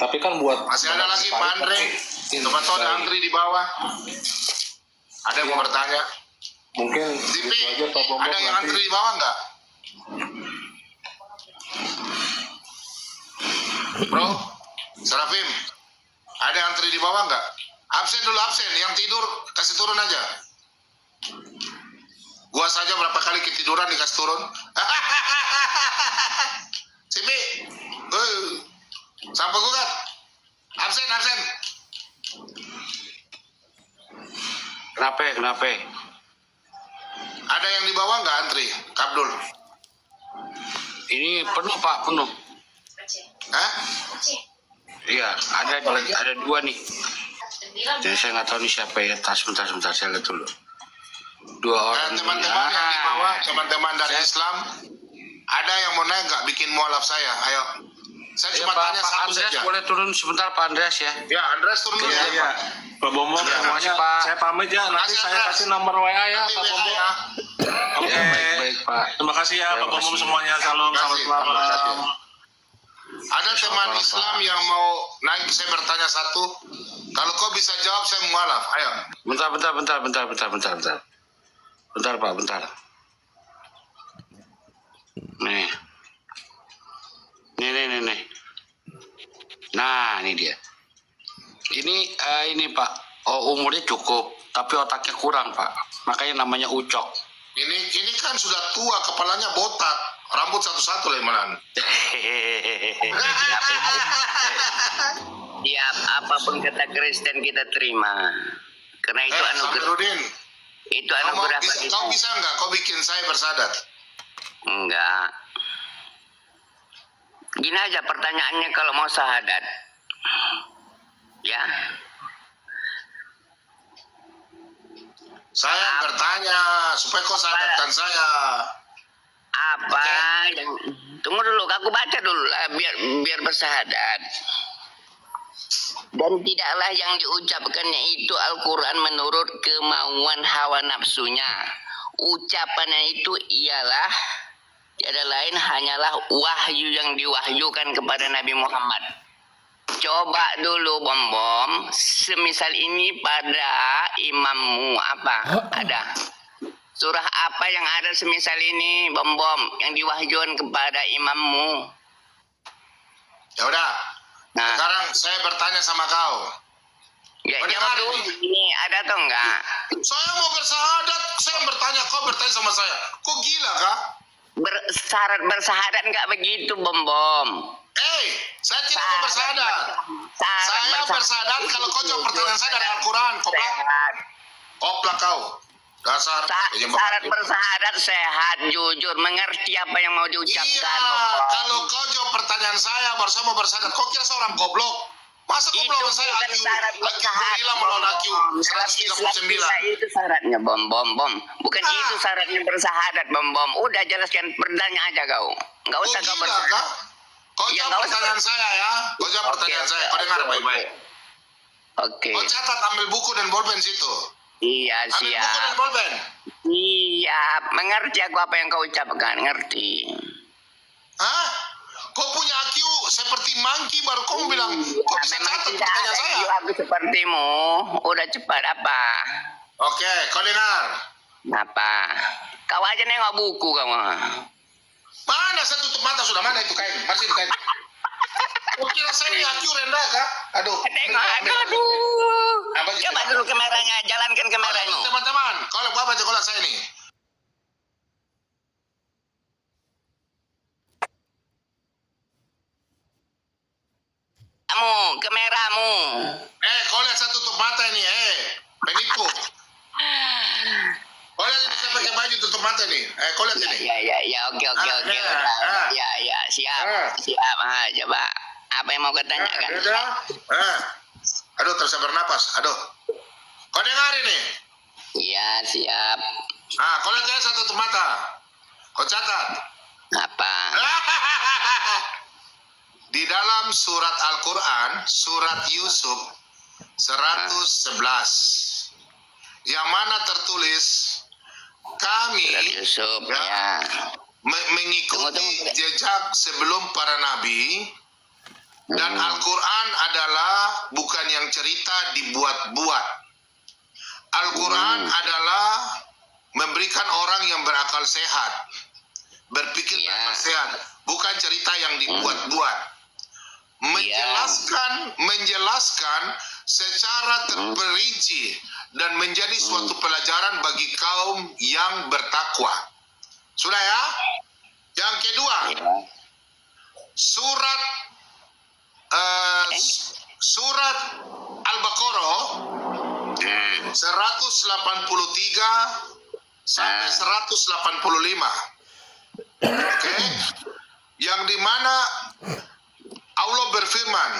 F: Tapi kan buat
C: Masih ada lagi Pak Andre. Coba tahu ada antri di bawah. Ada yang mau bertanya?
F: mungkin
C: TV,
F: itu aja Pak Bombom
C: ada yang
F: nanti.
C: antri di bawah nggak? Bro, Serafim, ada yang antri di bawah nggak? Absen dulu, absen. Yang tidur kasih turun aja. Gua saja berapa kali ketiduran dikasih turun. Sipi, sampai gugat. Absen, absen.
E: Kenapa?
C: Ada yang di bawah nggak antri? Kabdul.
E: Ini penuh Pak, penuh.
C: Hah?
E: Iya, ada dua nih. Jadi saya nggak tahu nih siapa ya. Sebentar saya lihat dulu. Dua orang.
C: Teman-teman yang di bawah, teman-teman dari Islam, ada yang mau naik nggak bikin mualaf saya? Ayo. Saya
E: Ya,
C: cuma
E: Pak
C: tanya satu
E: Andreas
C: saja.
E: boleh turun sebentar Pak Andreas ya.
C: Ya, Andreas turun dulu ya.
F: Pak Bombom
E: Terima kasih,
F: semuanya
E: Pak.
F: saya pamit ya, nanti
C: Makasih,
F: saya
C: Andreas.
F: kasih nomor WA ya
C: Nanti
F: Pak
C: WA
F: Bombom.
C: ya.
F: Oke,
E: Ya, baik Pak.
F: terima kasih ya Pak
E: Terima
F: Bombom
E: kasih.
F: semuanya, salam,
C: Terima
F: selamat
C: kasih.
F: malam.
C: Ada teman
E: Pak.
C: Islam yang mau naik, saya bertanya satu. Kalau kau bisa jawab, saya mualaf. Ayo.
E: Bentar Pak, bentar. Nih. Nah, ini dia. Ini Pak. Oh, umurnya cukup, tapi otaknya kurang Pak. Makanya namanya Ucok.
C: Ini kan sudah tua, kepalanya botak, rambut satu-satu lah malahan.
H: Tiap apapun kata Kristen kita terima. Karena itu anugerah.
C: Samrudin,
H: Itu
C: kau
H: anugerah bagi
C: kau bisa nggak kau bikin saya bersadat?
H: Enggak. Gini aja pertanyaannya kalau mau syahadat. Ya.
C: Saya bertanya supaya kau sadarkan saya.
H: Apa yang tunggu dulu, aku baca dulu lah biar bersyahadat. Dan tidaklah yang diucapkannya itu Al-Quran menurut kemauan hawa nafsunya. Ucapannya itu ialah tiada lain hanyalah wahyu yang diwahyukan kepada Nabi Muhammad. Coba dulu Bom, semisal ini pada imammu apa? Ada surah apa yang ada semisal ini Bom yang diwahyukan kepada imammu?
C: Ya udah.
H: Nah,
C: Sekarang saya bertanya sama kau.
H: ya
C: Pada
H: jawab
C: hari
H: dulu
C: ini.
H: ini ada atau enggak?
C: Saya mau bersahadat, saya bertanya, kau bertanya sama saya. Kok gila kah?
H: Syarat bersahadat enggak begitu Bom.
C: Saya tidak mau bersahadat. Saya bersahadat kalau kau jawab pertanyaan saya dari Al-Quran. Koplak kau. Dasar.
H: Syarat bersahadat sehat, jujur, mengerti apa yang mau diucapkan.
C: Iya, kalau kau jawab pertanyaan saya baru saya mau bersahadat. Kau kira seorang goblok? Masa kau
H: Itu
C: bilang saya
H: bukan syarat
C: IQ
H: bersahadat.
C: gorila melawan IQ
H: Dalam Islam
C: 139.
H: kita itu syaratnya Bom. Bukan itu syaratnya bersahadat Bom. Udah jelaskan pertanyaan aja kau. Enggak
C: Kau
H: usah kau
C: gila
H: bersahadat.
C: kah? Kau
H: Iya,
C: jawab
H: nggak usah.
C: pertanyaan saya ya. Kau jawab pertanyaan saya. Kau dengar baik-baik.
H: Oke.
C: Kau catat, ambil buku dan bolpen situ.
H: Iya,
C: Ambil buku dan
H: siap.
C: bolpen.
H: Siap. Mengerti aku apa yang kau ucapkan, ngerti.
C: Hah? Kau punya IQ seperti monkey baru kau bilang kau bisa
H: Memang
C: catat
H: tidak
C: pertanyaan
H: ada
C: saya.
H: jiwa aku sepertimu. Udah cepat apa?
C: Oke, kau dengar.
H: Apa? Kau aja nengok buku kamu.
C: Mana saya tutup mata sudah, mana itu kain? Mari itu kain. Kau kira saya ini IQ rendah kah? Aduh.
H: Tengok,
C: ambil.
H: aduh.
C: Apa itu?
H: Coba dulu kameranya, jalankan
C: Kau lihat
H: kameranya.
C: teman-teman, kalau gua baca kolat saya nih.
H: Kameramu.
C: Kau lihat saya tutup mata ini, penipu. Kau lihat ini saya pakai baju tutup mata nih. Kau lihat ini.
H: Ya, oke. Ya, siap. Coba. Apa yang mau kau tanyakan?
C: Aduh, terasa bernapas. Aduh. Kau dengar ini.
H: Iya, siap.
C: Kau lihat saya tutup mata. Kau catat.
H: Apa?
C: Di dalam surat Al-Quran, surat Yusuf 111, yang mana tertulis kami
H: Surat Yusuf, ya.
C: mengikuti
H: Tunggu.
C: jejak sebelum para nabi Dan Al-Quran adalah bukan yang cerita dibuat-buat. Al-Quran adalah memberikan orang yang berakal sehat, berpikir berakal sehat, bukan cerita yang dibuat-buat. Menjelaskan secara terperinci dan menjadi suatu pelajaran bagi kaum yang bertakwa. Sudah ya? Yang kedua, surat Al-Baqarah 183 sampai 185. Oke? Yang dimana Allah berfirman,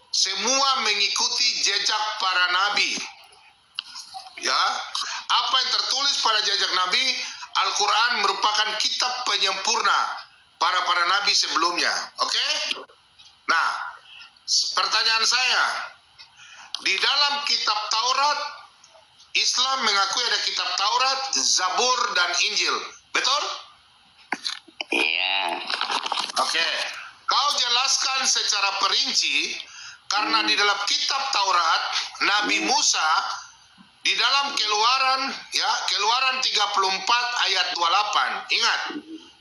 C: semua mengikuti jejak para nabi. Ya, apa yang tertulis pada jejak nabi, Al-Quran merupakan kitab penyempurna para nabi sebelumnya. Oke? Nah, pertanyaan saya, di dalam kitab Taurat, Islam mengakui ada kitab Taurat, Zabur, dan Injil. Betul?
H: Iya.
C: Oke. Kau jelaskan secara perinci, karena di dalam kitab Taurat, Nabi Musa, di dalam Keluaran 34 ayat 28. Ingat,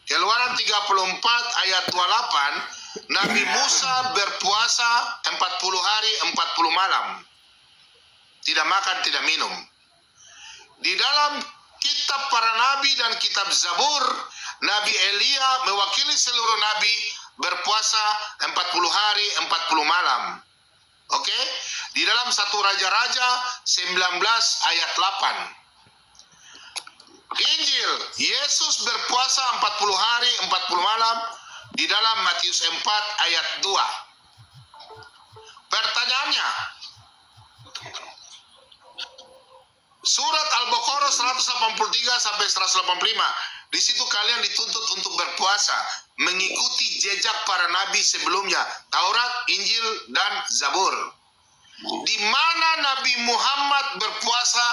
C: Keluaran 34 ayat 28, Nabi Musa berpuasa 40 hari 40 malam. Tidak makan, tidak minum. Di dalam kitab para nabi dan kitab Zabur, Nabi Elia mewakili seluruh nabi berpuasa 40 hari 40 malam. Oke? Di dalam 1 Raja-Raja 19 ayat 8. Injil, Yesus berpuasa 40 hari 40 malam di dalam Matius 4 ayat 2. Pertanyaannya, surat Al-Baqarah 183 sampai 185. Di situ kalian dituntut untuk berpuasa, mengikuti jejak para nabi sebelumnya, Taurat, Injil, dan Zabur. Di mana Nabi Muhammad berpuasa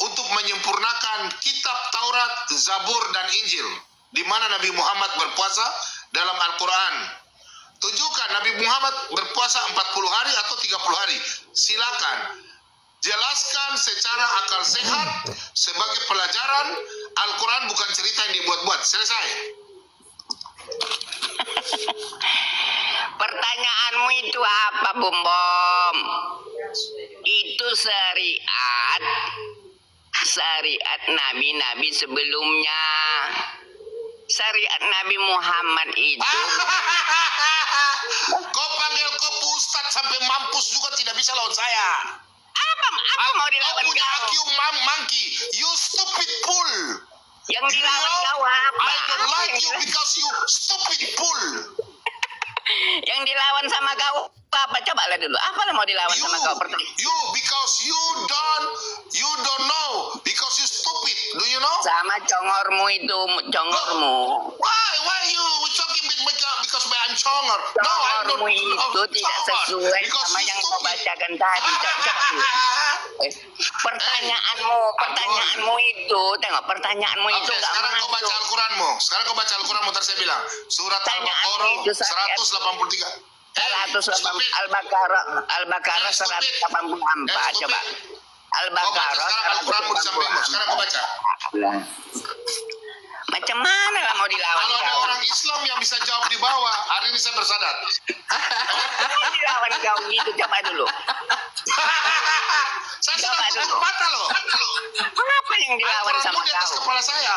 C: untuk menyempurnakan kitab Taurat, Zabur, dan Injil? Di mana Nabi Muhammad berpuasa dalam Al-Quran? Tunjukkan Nabi Muhammad berpuasa 40 hari atau 30 hari. Silakan. Jelaskan secara akal sehat sebagai pelajaran. Al-Quran bukan cerita yang dibuat-buat. Selesai.
H: Pertanyaanmu itu apa, Bom Bom? Itu syariat nabi-nabi sebelumnya. Syariat Nabi Muhammad itu.
C: Kau panggil kau Ustaz sampai mampus juga tidak bisa lawan saya.
H: Apa mau dilawan
C: Kau punya
H: kau?
C: IQ monkey. You stupid fool.
H: Yang dilawan kau apa?
C: I don't like
H: Apa
C: you
H: yang-
C: because you stupid fool.
H: Yang dilawan sama kau apa? Coba lihat dulu. Apa yang mau dilawan sama kau?
C: You because you don't know because you stupid. Do you know?
H: Sama congormu itu, congormu.
C: Why you talking because I'm chongor? No, I don't.
H: Congormu itu tidak sesuai
C: Because
H: sama
C: you
H: yang kau
C: stupid.
H: bacakan tadi. Cocok dulu. Pertanyaanmu itu, tengok pertanyaanmu itu
C: Oke,
H: nggak
C: sekarang kau baca
H: masuk.
C: Al-Quranmu. Sekarang kau baca Al-Quranmu, ntar saya bilang. Surat
H: Pertanyaanmu
C: Al-Baqarah
H: itu syariat.
C: 183.
H: Al-Baqarah 184. Coba.
C: Kau baca
H: Al-Baqarah
C: sekarang Al-Quranmu di sampingmu. Sekarang kau baca.
H: Macam mana lah mau dilawan
C: Kalau ada
H: kau?
C: orang Islam yang bisa jawab di bawah, hari ini saya bersadat.
H: Mau dilawan kau gitu, coba dulu.
C: Saya
H: Coba
C: sudah tutup
H: dulu.
C: mata loh.
H: Apa yang dilawan
C: Al-Quranmu
H: sama
C: di atas
H: kau?
C: kepala saya.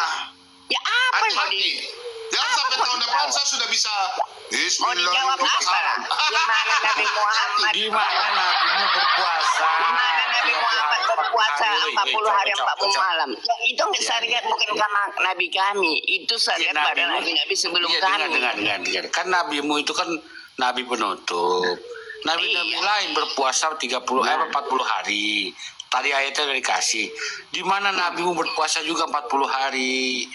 H: Ya apa yang mau
C: Hati-hati.
H: di...
C: Jangan
H: Apa
C: sampai
H: mau
C: tahun
H: dijawab?
C: depan saya sudah bisa.
H: Mau dijawab apa? Gimana Nabi Muhammad?
E: Gimana nabimu berpuasa?
H: Gimana Nabi Muhammad berpuasa 40 hari 40 malam? Itu syariat bukan sama Nabi kami. Itu syariat pada Nabi-Nabi sebelum
E: Iya,
H: kami.
E: dengar. Kan nabimu itu kan nabi penutup. Nabi-nabi
H: Iya.
E: lain berpuasa 40 hari. Tadi ayatnya udah dikasih. Di mana nabimu berpuasa juga 40 hari?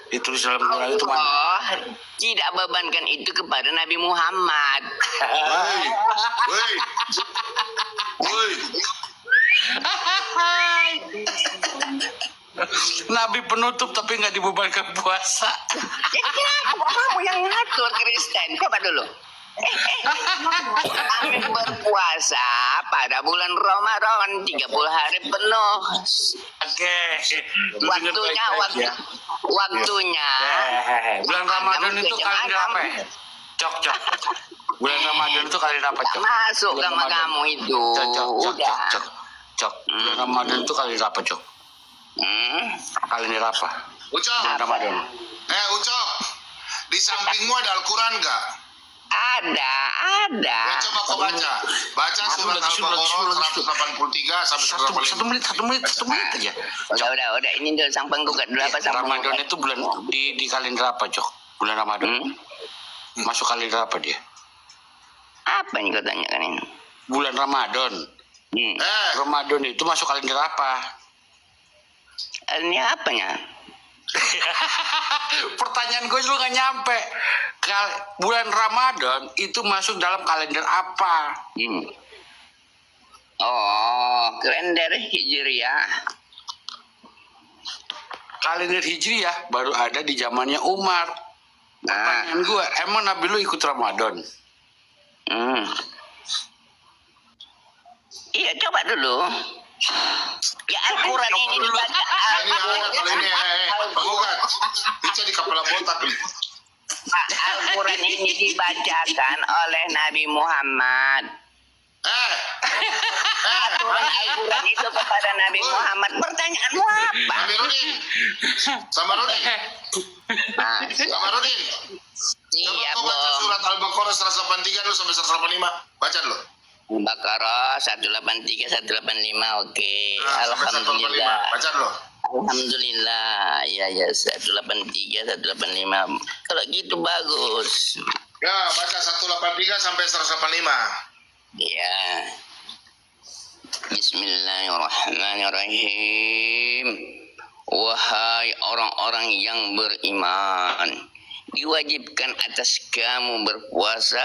E: Ditulis dalam Quran itu mana?
H: Allah tidak bebankan itu kepada Nabi Muhammad.
C: Woi.
E: Nabi penutup tapi nggak dibebankan puasa.
H: Jadi kenapa kamu yang ngatur Kristen? Coba dulu. Kami berpuasa pada bulan Ramadan 30 hari penuh.
E: Oke. Lu dengar
H: Waktunya
E: baik-baik ya.
H: waktunya.
E: Bulan Ramadan itu kalender apa ya? Cok. Bulan Ramadan itu kalender apa, Cok?
H: Masuk
E: Bulan
H: sama
E: Ramadan.
H: kamu itu. Udah.
E: Cok. Bulan Ramadan itu kalender apa, Cok? Kalender apa?
C: Ucok,
E: Bulan Ramadan.
C: Ucok, di sampingmu ada Al-Quran nggak?
H: Ada.
C: Ya coba kau baca. Baca surat Al-Baqarah 183 sampai 185.
E: Satu menit aja.
H: Udah. Ini dulu sang penggugat dulu apa sang
E: Ramadan
H: penggugat?
E: itu bulan di kalender apa, Cok? Bulan Ramadan. Masuk kalender apa dia?
H: Apa nih kau tanyakan ini?
E: Bulan Ramadan. Ramadan itu masuk kalender apa?
H: Ini apanya?
E: Pertanyaan gue juga nggak nyampe. Bulan Ramadan itu masuk dalam kalender apa?
H: Oh, kalender Hijriah.
E: Kalender Hijriah baru ada di zamannya Umar. Pertanyaan gue, emang Nabi lu ikut Ramadan?
H: Iya, coba dulu. Ya Al-Quran ini dibaca.
C: Kalau ini, penggugat, bisa di kepala botak nih.
H: Al-Quran ini dibacakan oleh Nabi Muhammad. Aturan Al-Quran itu kepada Nabi Muhammad. Pertanyaanmu apa?
C: Sama Rudin. Coba
H: Iya,
C: kau baca
H: Bang.
C: surat Al-Baqarah 183 dulu sampai 185. Baca dulu.
H: Baqarah 183 185. Oke.
C: Sampai 185.
H: Alhamdulillah.
C: Baca dulu.
H: Alhamdulillah. Ya 183 185. Kalau gitu bagus.
C: Ya, baca 183 sampai 185.
H: Ya. Bismillahirrahmanirrahim. Wahai orang-orang yang beriman, diwajibkan atas kamu berpuasa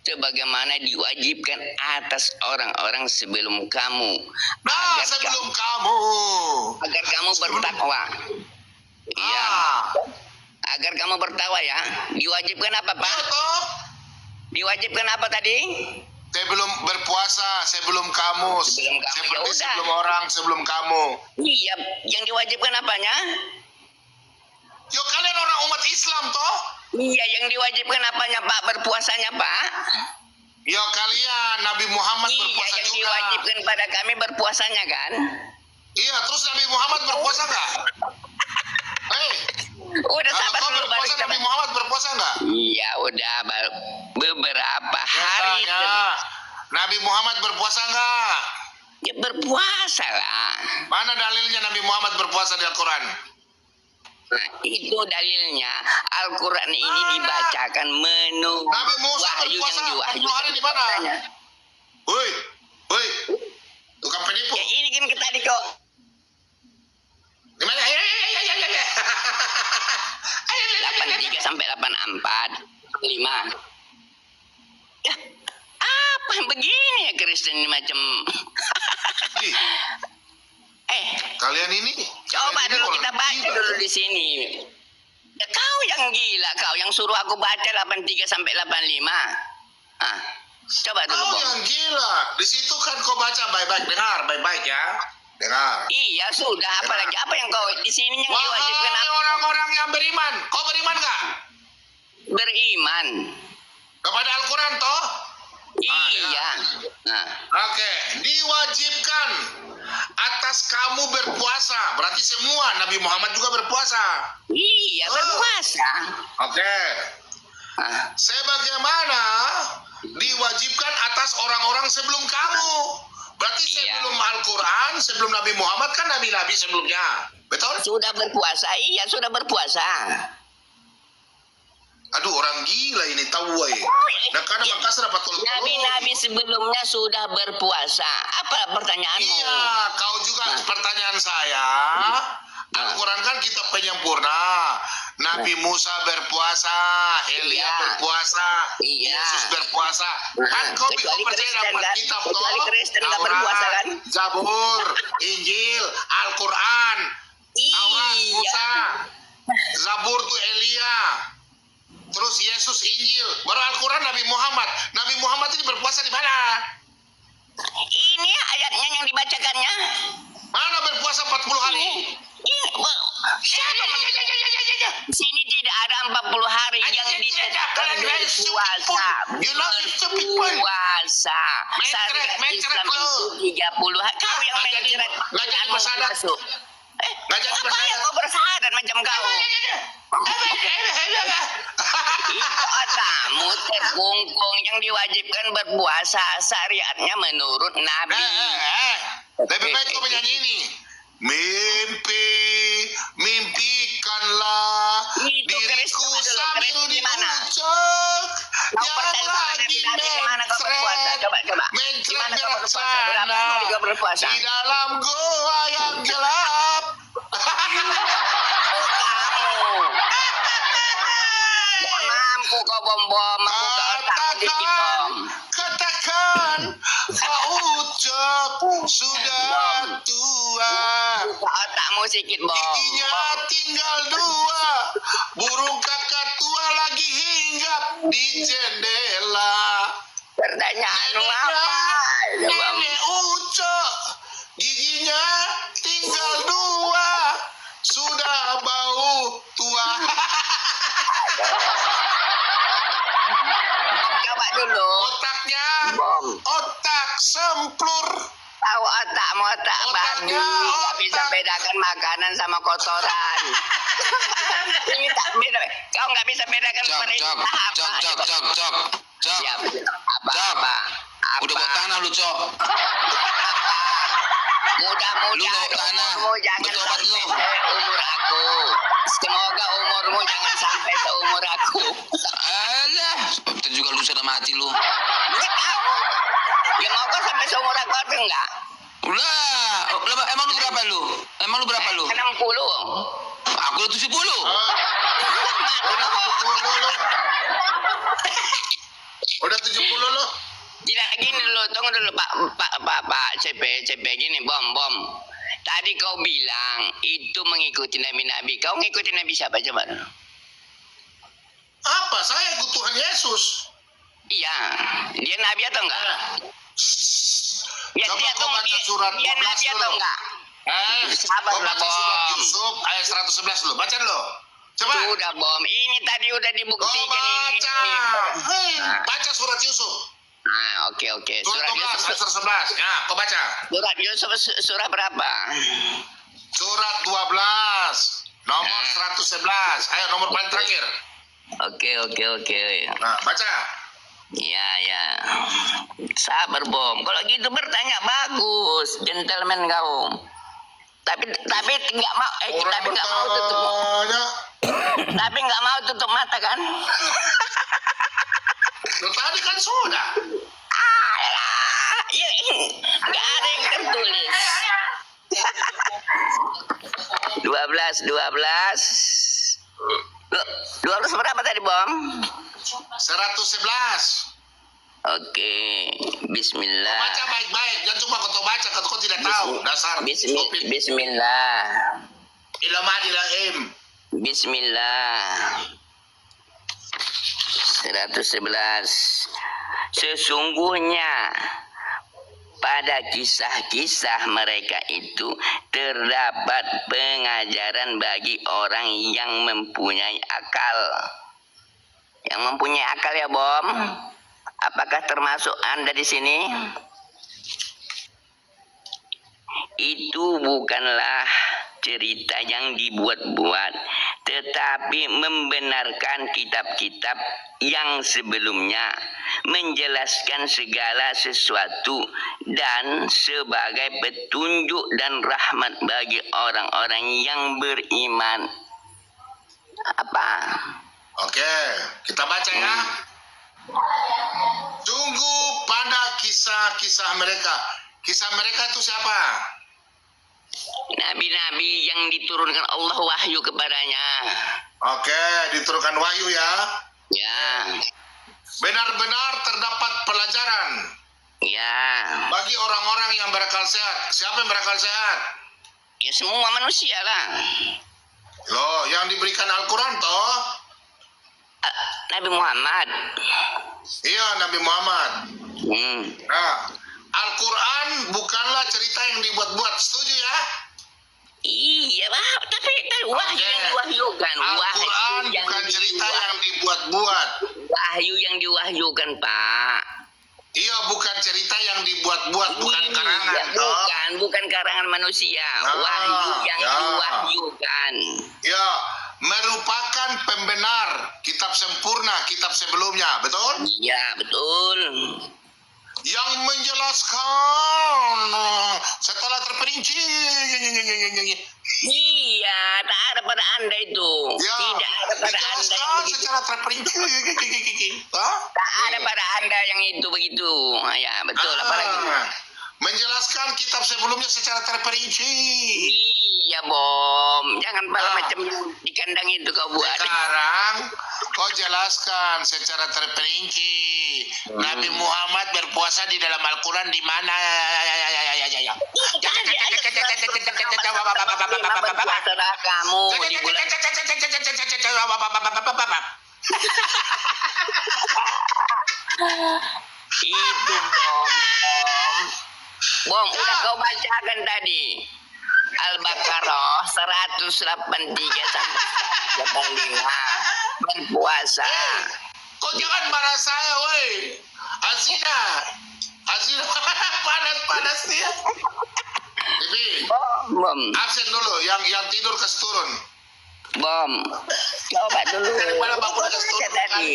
H: sebagaimana diwajibkan atas orang-orang sebelum kamu agar kamu bertakwa. Iya. Agar kamu bertakwa ya. Diwajibkan apa, Pak? Diwajibkan apa tadi?
C: Sebelum berpuasa, sebelum kamu,
H: Sebelum kamu,
C: seperti
H: ya udah.
C: sebelum orang, sebelum kamu.
H: Iya, yang diwajibkan apanya?
C: Yo, kalian orang umat Islam toh?
H: Iya, yang diwajibkan apanya, Pak? Berpuasanya, Pak?
C: Yo, kalian Nabi Muhammad
H: Iya,
C: berpuasa
H: yang
C: juga.
H: diwajibkan pada kami berpuasanya kan?
C: Iya, terus Nabi Muhammad berpuasa nggak?
H: Udah
C: Kalau
H: sabar
C: kau
H: dulu,
C: berpuasa,
H: baru
C: Nabi Muhammad berpuasa nggak?
H: Iya, udah beberapa hari.
C: Tanya, Nabi Muhammad berpuasa nggak?
H: Ya, berpuasa lah.
C: Mana dalilnya Nabi Muhammad berpuasa di Al-Quran?
H: Nah, itu dalilnya Al-Quran ini dibacakan menurut
C: Nabi Musa
H: wahyu
C: berpuasa
H: yang
C: 40 hari di mana? Woi, tukang penipu.
H: Ya ini kan tadi kok.
C: Di mana?
H: 83 sampai 84 5. Ya, apa yang begini ya Kristen ini macam.
C: Ih, kalian ini.
H: Coba
C: kalian ini
H: dulu
C: orang
H: kita baca
C: gila.
H: dulu di sini. Ya, kau yang gila, kau yang suruh aku baca 83 sampai 85. Coba dulu,
C: Kau
H: Bang.
C: yang gila. Di situ kan kau baca baik-baik, dengar baik-baik ya. Dengar.
H: Iya, sudah. Apalagi apa yang kau di sini yang diwajibkan
C: Wahai
H: apa?
C: orang-orang yang beriman, kau beriman nggak?
H: Beriman.
C: Kepada Al-Quran toh?
H: Iya. Nah,
C: Oke, diwajibkan atas kamu berpuasa. Berarti semua Nabi Muhammad juga berpuasa.
H: iya berpuasa.
C: Oke.
H: Ah,
C: Sebagaimana diwajibkan atas orang-orang sebelum kamu. Berarti
H: Iya.
C: sebelum Al-Quran, sebelum Nabi Muhammad kan nabi-nabi sebelumnya. Betul?
H: sudah berpuasa. Iya, sudah berpuasa.
C: Aduh, orang gila ini tahu woy. Dan karena Makassar dapat tolong.
H: Nabi-nabi sebelumnya sudah berpuasa. Apa pertanyaanmu?
C: Iya, kau juga pertanyaan saya. Al-Quran kan kitab penyempurna. Nabi Musa berpuasa, Elia
H: Iya.
C: berpuasa,
H: Iya.
C: Yesus berpuasa. Kan kau bisa
H: Kecuali
C: percaya
H: Kristen,
C: dapat
H: kan?
C: kitab
H: Kecuali
C: toh?
H: Kristen nggak
C: Taurat,
H: berpuasa, kan?
C: Zabur, Injil, Al-Quran, Taurat
H: Iya.
C: Musa, Zabur tuh Elia. terus Yesus Injil, baru Al-Quran Nabi Muhammad. Nabi Muhammad ini berpuasa di mana?
H: Ini ayatnya yang dibacakannya.
C: Mana berpuasa 40 hari?
H: Siapa di sini tidak ada 40 hari yang ditetapkan berpuasa. Berpuasa. Syariat Islam itu 30 hari. Kau yang mencret.
C: Nggak jadi bersahadat. Nggak jadi
H: Apa yang
C: bersahadat.
H: kau bersahadat macam kau? Itu otakmu terkungkung yang diwajibkan berpuasa. Syariatnya menurut Nabi.
C: Lebih baik kau menyanyi ini. Mimpikanlah
H: Itu
C: diriku
H: Kristen dulu.
C: sambil
H: Kristen di mana?
C: diucap
H: Kau
C: yang
H: percaya sama
C: lagi
H: Nabi Nabi di mana kau berpuasa? Coba. Di mana kau berpuasa? Berapa hari kau berpuasa?
C: di dalam goa yang gelap.
H: Kamu. Mampu kau bom-bom. Membuka otak sedikit bom.
C: Katakan, Pak Ucap sudah tua.
H: Buka otakmu sedikit bom.
C: Giginya tinggal 2. Burung kakak tua lagi hinggap di jendela.
H: Pertanyaanmu apa?
C: Nenek Ucap, giginya tinggal 2. Sudah bau tua.
H: Coba dulu.
C: Otaknya,
H: Bom.
C: otak semplur.
H: Tahu otakmu otak babi.
C: Otaknya,
H: Gak bisa
C: otak.
H: bedakan makanan sama kotoran. Ini tak beda. Kau nggak bisa bedakan
A: Cok,
H: perintah
A: cok,
H: apa.
A: cok, cok, cok, cok, cok.
H: Siapa? Apa?
A: Cok.
H: Apa?
A: Udah bawa tanah lu, Cok.
H: Mudah-mudahan
A: Lu bawa tanah.
H: umurmu jangan
A: Berobat
H: sampai
A: lu.
H: seumur aku. Semoga umurmu jangan sampai seumur aku.
A: Alah, itu juga lu sudah mati lu.
H: Nggak tahu. Ya mau kau sampai seumur aku atau enggak?
A: Ulah, emang lu berapa lu? Emang lu berapa lu?
H: 60.
A: Aku udah 70.
C: Udah 70 lu. Udah 70 lu.
H: Tidak gini dulu, tunggu dulu Pak CP gini bom. Tadi kau bilang itu mengikuti nabi-nabi. Kau ngikutin nabi siapa coba dulu?
C: Apa? Saya ikut Tuhan Yesus.
H: Iya, dia nabi atau enggak? Ya,
C: Coba
H: dia
C: kau baca surat
H: dia
C: 12
H: nabi atau
C: dulu.
H: enggak?
C: Kau baca
H: Bom.
C: surat Yusuf ayat 111 dulu. Baca dulu. Coba.
H: Sudah bom. Ini tadi udah
C: Kau
H: dibuktikan
C: baca.
H: ini.
C: Baca surat Yusuf.
H: Nah, oke.
C: Surat 12 ayat 111. Ya, kau baca.
H: Surat Yusuf surah berapa?
C: Surat 12 nomor 111. Ayo nomor paling terakhir.
H: Oke.
C: Nah, baca.
H: Ya. Sabar bom. Kalau gitu bertanya bagus, gentleman kau. Tapi nggak mau.
C: Orang
H: Tapi nggak mau tutup.
C: bertanya.
H: Tapi nggak mau tutup mata kan?
C: Loh, tadi kan sudah.
H: Alah, ya, nggak ada yang tertulis. 12. 12 berapa tadi bom?
C: 111.
H: Oke, Bismillah.
C: Baca baik-baik. Jangan cuma kau baca, kau tidak tahu. Dasar. stupid.
H: Bismillah.
C: Ilamadil.
H: Bismillah. 111. Sesungguhnya pada kisah-kisah mereka itu terdapat pengajaran bagi orang yang mempunyai akal. Yang mempunyai akal ya, Bom? Apakah termasuk Anda di sini? Itu bukanlah cerita yang dibuat-buat, tetapi membenarkan kitab-kitab yang sebelumnya, menjelaskan segala sesuatu dan sebagai petunjuk dan rahmat bagi orang-orang yang beriman. Apa?
C: Oke, kita baca ya. Sungguh pada kisah-kisah mereka. Kisah mereka itu siapa?
H: Nabi-nabi yang diturunkan Allah wahyu kepadanya.
C: Oke, diturunkan wahyu ya.
H: Ya,
C: Benar-benar terdapat pelajaran
H: ya.
C: bagi orang-orang yang berakal sehat. Siapa yang berakal sehat?
H: Ya semua manusia lah.
C: Loh, yang diberikan Al-Quran toh?
H: Nabi Muhammad.
C: Iya, Nabi Muhammad. Nah, Al-Quran bukanlah cerita yang dibuat-buat. Setuju ya?
H: Iya, Pak. Tapi wahyu yang diwahyukan.
C: Al-Quran
H: Wahyu yang
C: bukan cerita yang dibuat-buat.
H: Wahyu yang diwahyukan, Pak.
C: Iya, bukan cerita yang dibuat-buat, bukan
H: Iya,
C: karangan. toh.
H: bukan karangan manusia.
C: Ah,
H: Wahyu yang
C: ya.
H: diwahyukan.
C: Ya, merupakan pembenar kitab sempurna, kitab sebelumnya, betul?
H: Iya, betul.
C: Yang menjelaskan setelah terperinci.
H: Iya, tak ada pada Anda itu.
C: Ya,
H: Tidak ada pada Anda yang
C: dijelaskan
H: begitu.
C: secara terperinci. Hah?
H: Tak ada pada Anda yang itu begitu. Ya, betul. Apalagi?
C: Menjelaskan kitab sebelumnya secara terperinci.
H: Iya, Bom. Jangan pada
C: Ah.
H: macam di kandang itu kau buat.
C: Sekarang kau jelaskan secara terperinci. Nabi Muhammad berpuasa di dalam Al-Quran di mana?
H: Berpuasalah kamu di bulan itu, Bom. Bom, udah kau bacakan tadi. Al-Baqarah 183 sampai 85. Berpuasa.
C: Kau jangan marah saya, woi. Azina. Panas dia. Jadi,
H: Bom,
C: absen dulu. Yang tidur keseturun.
H: Bom. Coba dulu.
C: Daripada bangun
H: Baca
C: ada turun,
H: tadi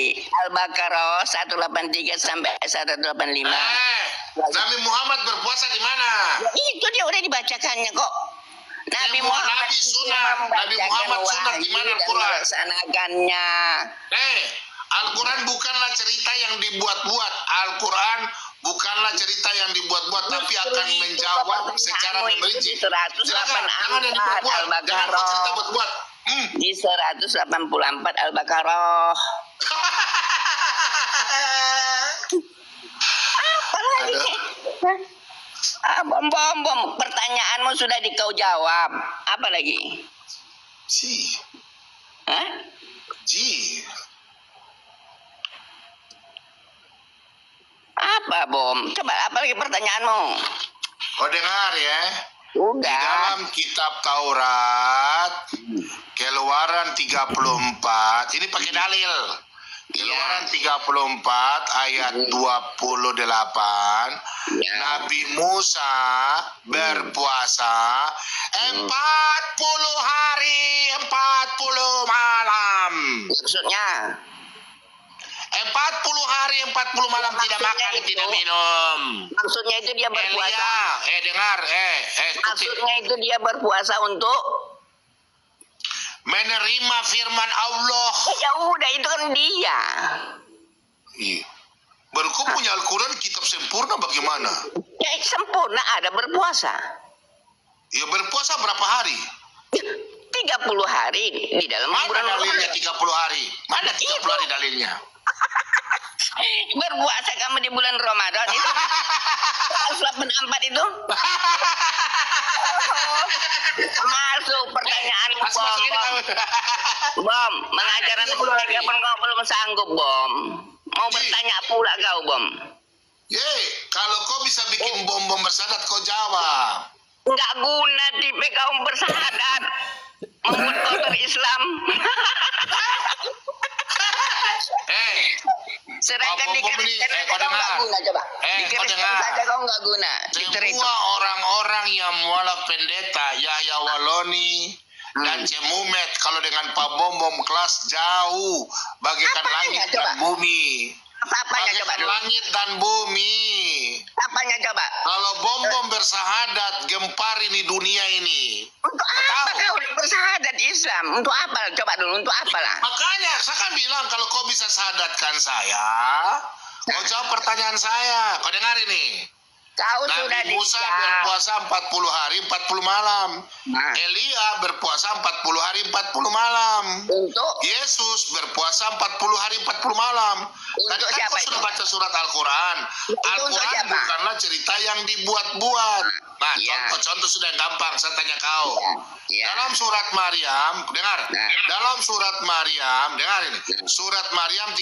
H: Al-Baqarah 183 sampai 185.
C: Nabi Muhammad berpuasa di mana?
H: Itu dia udah dibacakannya kok. Nabi Muhammad
C: Nabi sunat. Nabi Muhammad sunat di mana Al-Quran?
H: Melaksanakannya.
C: Al-Quran bukanlah cerita yang dibuat-buat. Al-Quran bukanlah cerita yang dibuat-buat, tapi akan menjawab secara memperinci. Jangan yang dibuat-buat. Jangan kau cerita buat-buat.
H: Di 184 Al-Baqarah. Apalagi? Bom. Pertanyaanmu sudah kau jawab. Apa lagi? Hah? Apa, Bom? Coba apa lagi pertanyaanmu?
C: Kau dengar ya. Di
H: Udah.
C: dalam kitab Taurat, Keluaran 34, ini pakai dalil. Keluaran 34 ayat 28,
H: Ya.
C: Nabi Musa berpuasa 40 hari, 40 malam.
H: Maksudnya?
C: 40 hari, 40 malam tidak makan, tidak minum.
H: Maksudnya itu dia berpuasa.
C: Elia, dengar,
H: Maksudnya itu dia berpuasa untuk
C: menerima firman Allah.
H: ya udah itu kan dia.
C: Iya. Baru kau punya Al-Quran kitab sempurna bagaimana?
H: Ya sempurna ada berpuasa.
C: Ya berpuasa berapa hari?
H: 30 hari di dalam
C: Mana
H: bulan
C: dalilnya
H: Ramadan.
C: 30 hari? Mana 30 hari dalilnya?
H: Berpuasa kamu di bulan Ramadan itu 184 itu. Masuk pertanyaan Bom, mengajar anak keluarga pun kau belum sanggup, Bom. Mau bertanya pula kau, Bom.
C: Kalau kau bisa bikin bom-bom bersahadat, kau jawab.
H: Enggak guna tipe kau bersahadat. Membuat kau berislam. Sedangkan di
C: bom-bom ini,
H: Kristen
C: kau
H: kau enggak
C: dengar.
H: guna, coba. Di
C: Kau
H: Kristen
C: dengar.
H: saja kau enggak guna.
C: Semua orang-orang yang mualaf pendeta, Yahya Waloni, dan Cemumet, kalau dengan Pak Bom kelas jauh, bagaikan
H: Apanya,
C: langit
H: coba?
C: dan bumi.
H: Apanya coba
C: Bagaikan
H: dulu?
C: langit dan bumi.
H: Apanya coba?
C: Kalau bom bersahadat, gempar ini dunia ini.
H: Untuk apa kau bersahadat Islam? Untuk apa? Coba dulu, untuk apa lah?
C: Makanya, saya kan bilang kalau kau bisa sahadatkan saya, kau jawab pertanyaan saya. Kau dengar ini.
H: Kau sudah
C: Nabi Musa
H: dicap.
C: berpuasa 40 hari 40 malam.
H: Nah.
C: Elia berpuasa 40 hari 40 malam.
H: Untuk
C: Yesus berpuasa 40 hari 40 malam. Tadi kan
H: siapa
C: kau
H: itu?
C: sudah baca surat Al-Quran.
H: Untuk
C: Al-Quran
H: siapa?
C: bukanlah cerita yang dibuat-buat. Nah,
H: Ya.
C: contoh sudah yang gampang. Saya tanya kau.
H: Ya.
C: Dalam surat Maryam, dengar.
H: Nah.
C: Dalam surat Maryam, dengar ini. Surat Maryam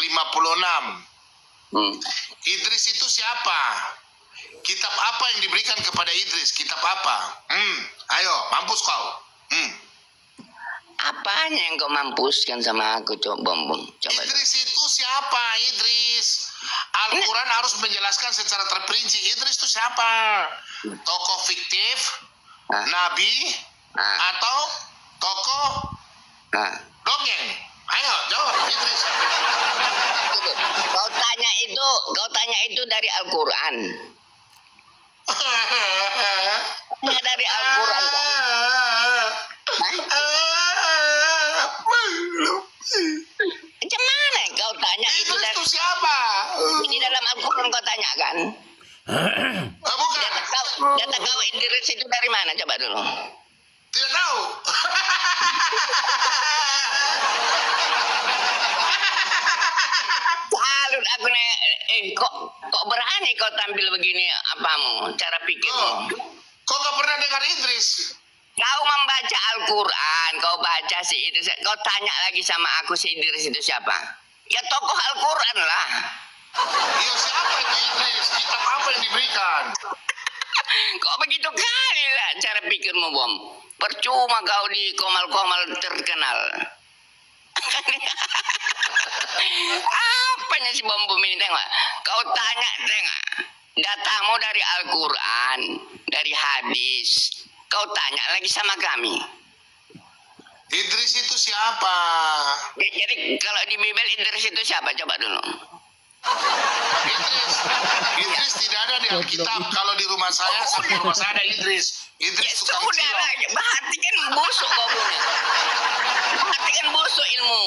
C: 56. Idris itu siapa? Kitab apa yang diberikan kepada Idris? Kitab apa? Ayo, mampus kau.
H: Apanya yang kau mampuskan sama aku, coba Bom? Coba.
C: Idris itu siapa? Idris. Al-Quran harus menjelaskan secara terperinci. Idris itu siapa? Tokoh fiktif,
H: Ah.
C: nabi,
H: Ah.
C: atau tokoh
H: Nah.
C: dongeng? Ayo, jawab. Idris.
H: Kau tanya itu dari Al-Quran. Dari Al-Quran. Hah? Macam mana kau tanya itu
C: Idris
H: dari
C: itu siapa?
H: di dalam Al-Quran kau tanyakan?
C: Bukan.
H: Data kau Idris itu dari mana? Coba dulu.
C: Tidak tahu.
H: Salut aku kok berani kau tampil begini apamu? Cara pikirmu?
C: Kok gak pernah dengar Idris?
H: Kau membaca Al-Quran, kau baca si Idris, kau tanya lagi sama aku si Idris itu siapa? Ya tokoh Al-Quran lah.
C: Iya, siapa itu Idris? Kitab apa yang diberikan?
H: Kok begitu kali lah cara pikirmu, Bom? Percuma kau di komal-komal terkenal. Apanya si Bom ini, tengok. Kau tanya, tengok. Datamu dari Al-Quran, dari hadis. Kau tanya lagi sama kami.
C: Idris itu siapa?
H: Jadi kalau di Bible Idris itu siapa? Coba dulu.
C: Idris tidak ada di Alkitab. Kalau di rumah saya, sampai rumah saya ada Idris. Idris tukang
H: Sudah
C: cilok.
H: lah, perhatikan busuk kau punya. Perhatikan busuk ilmu.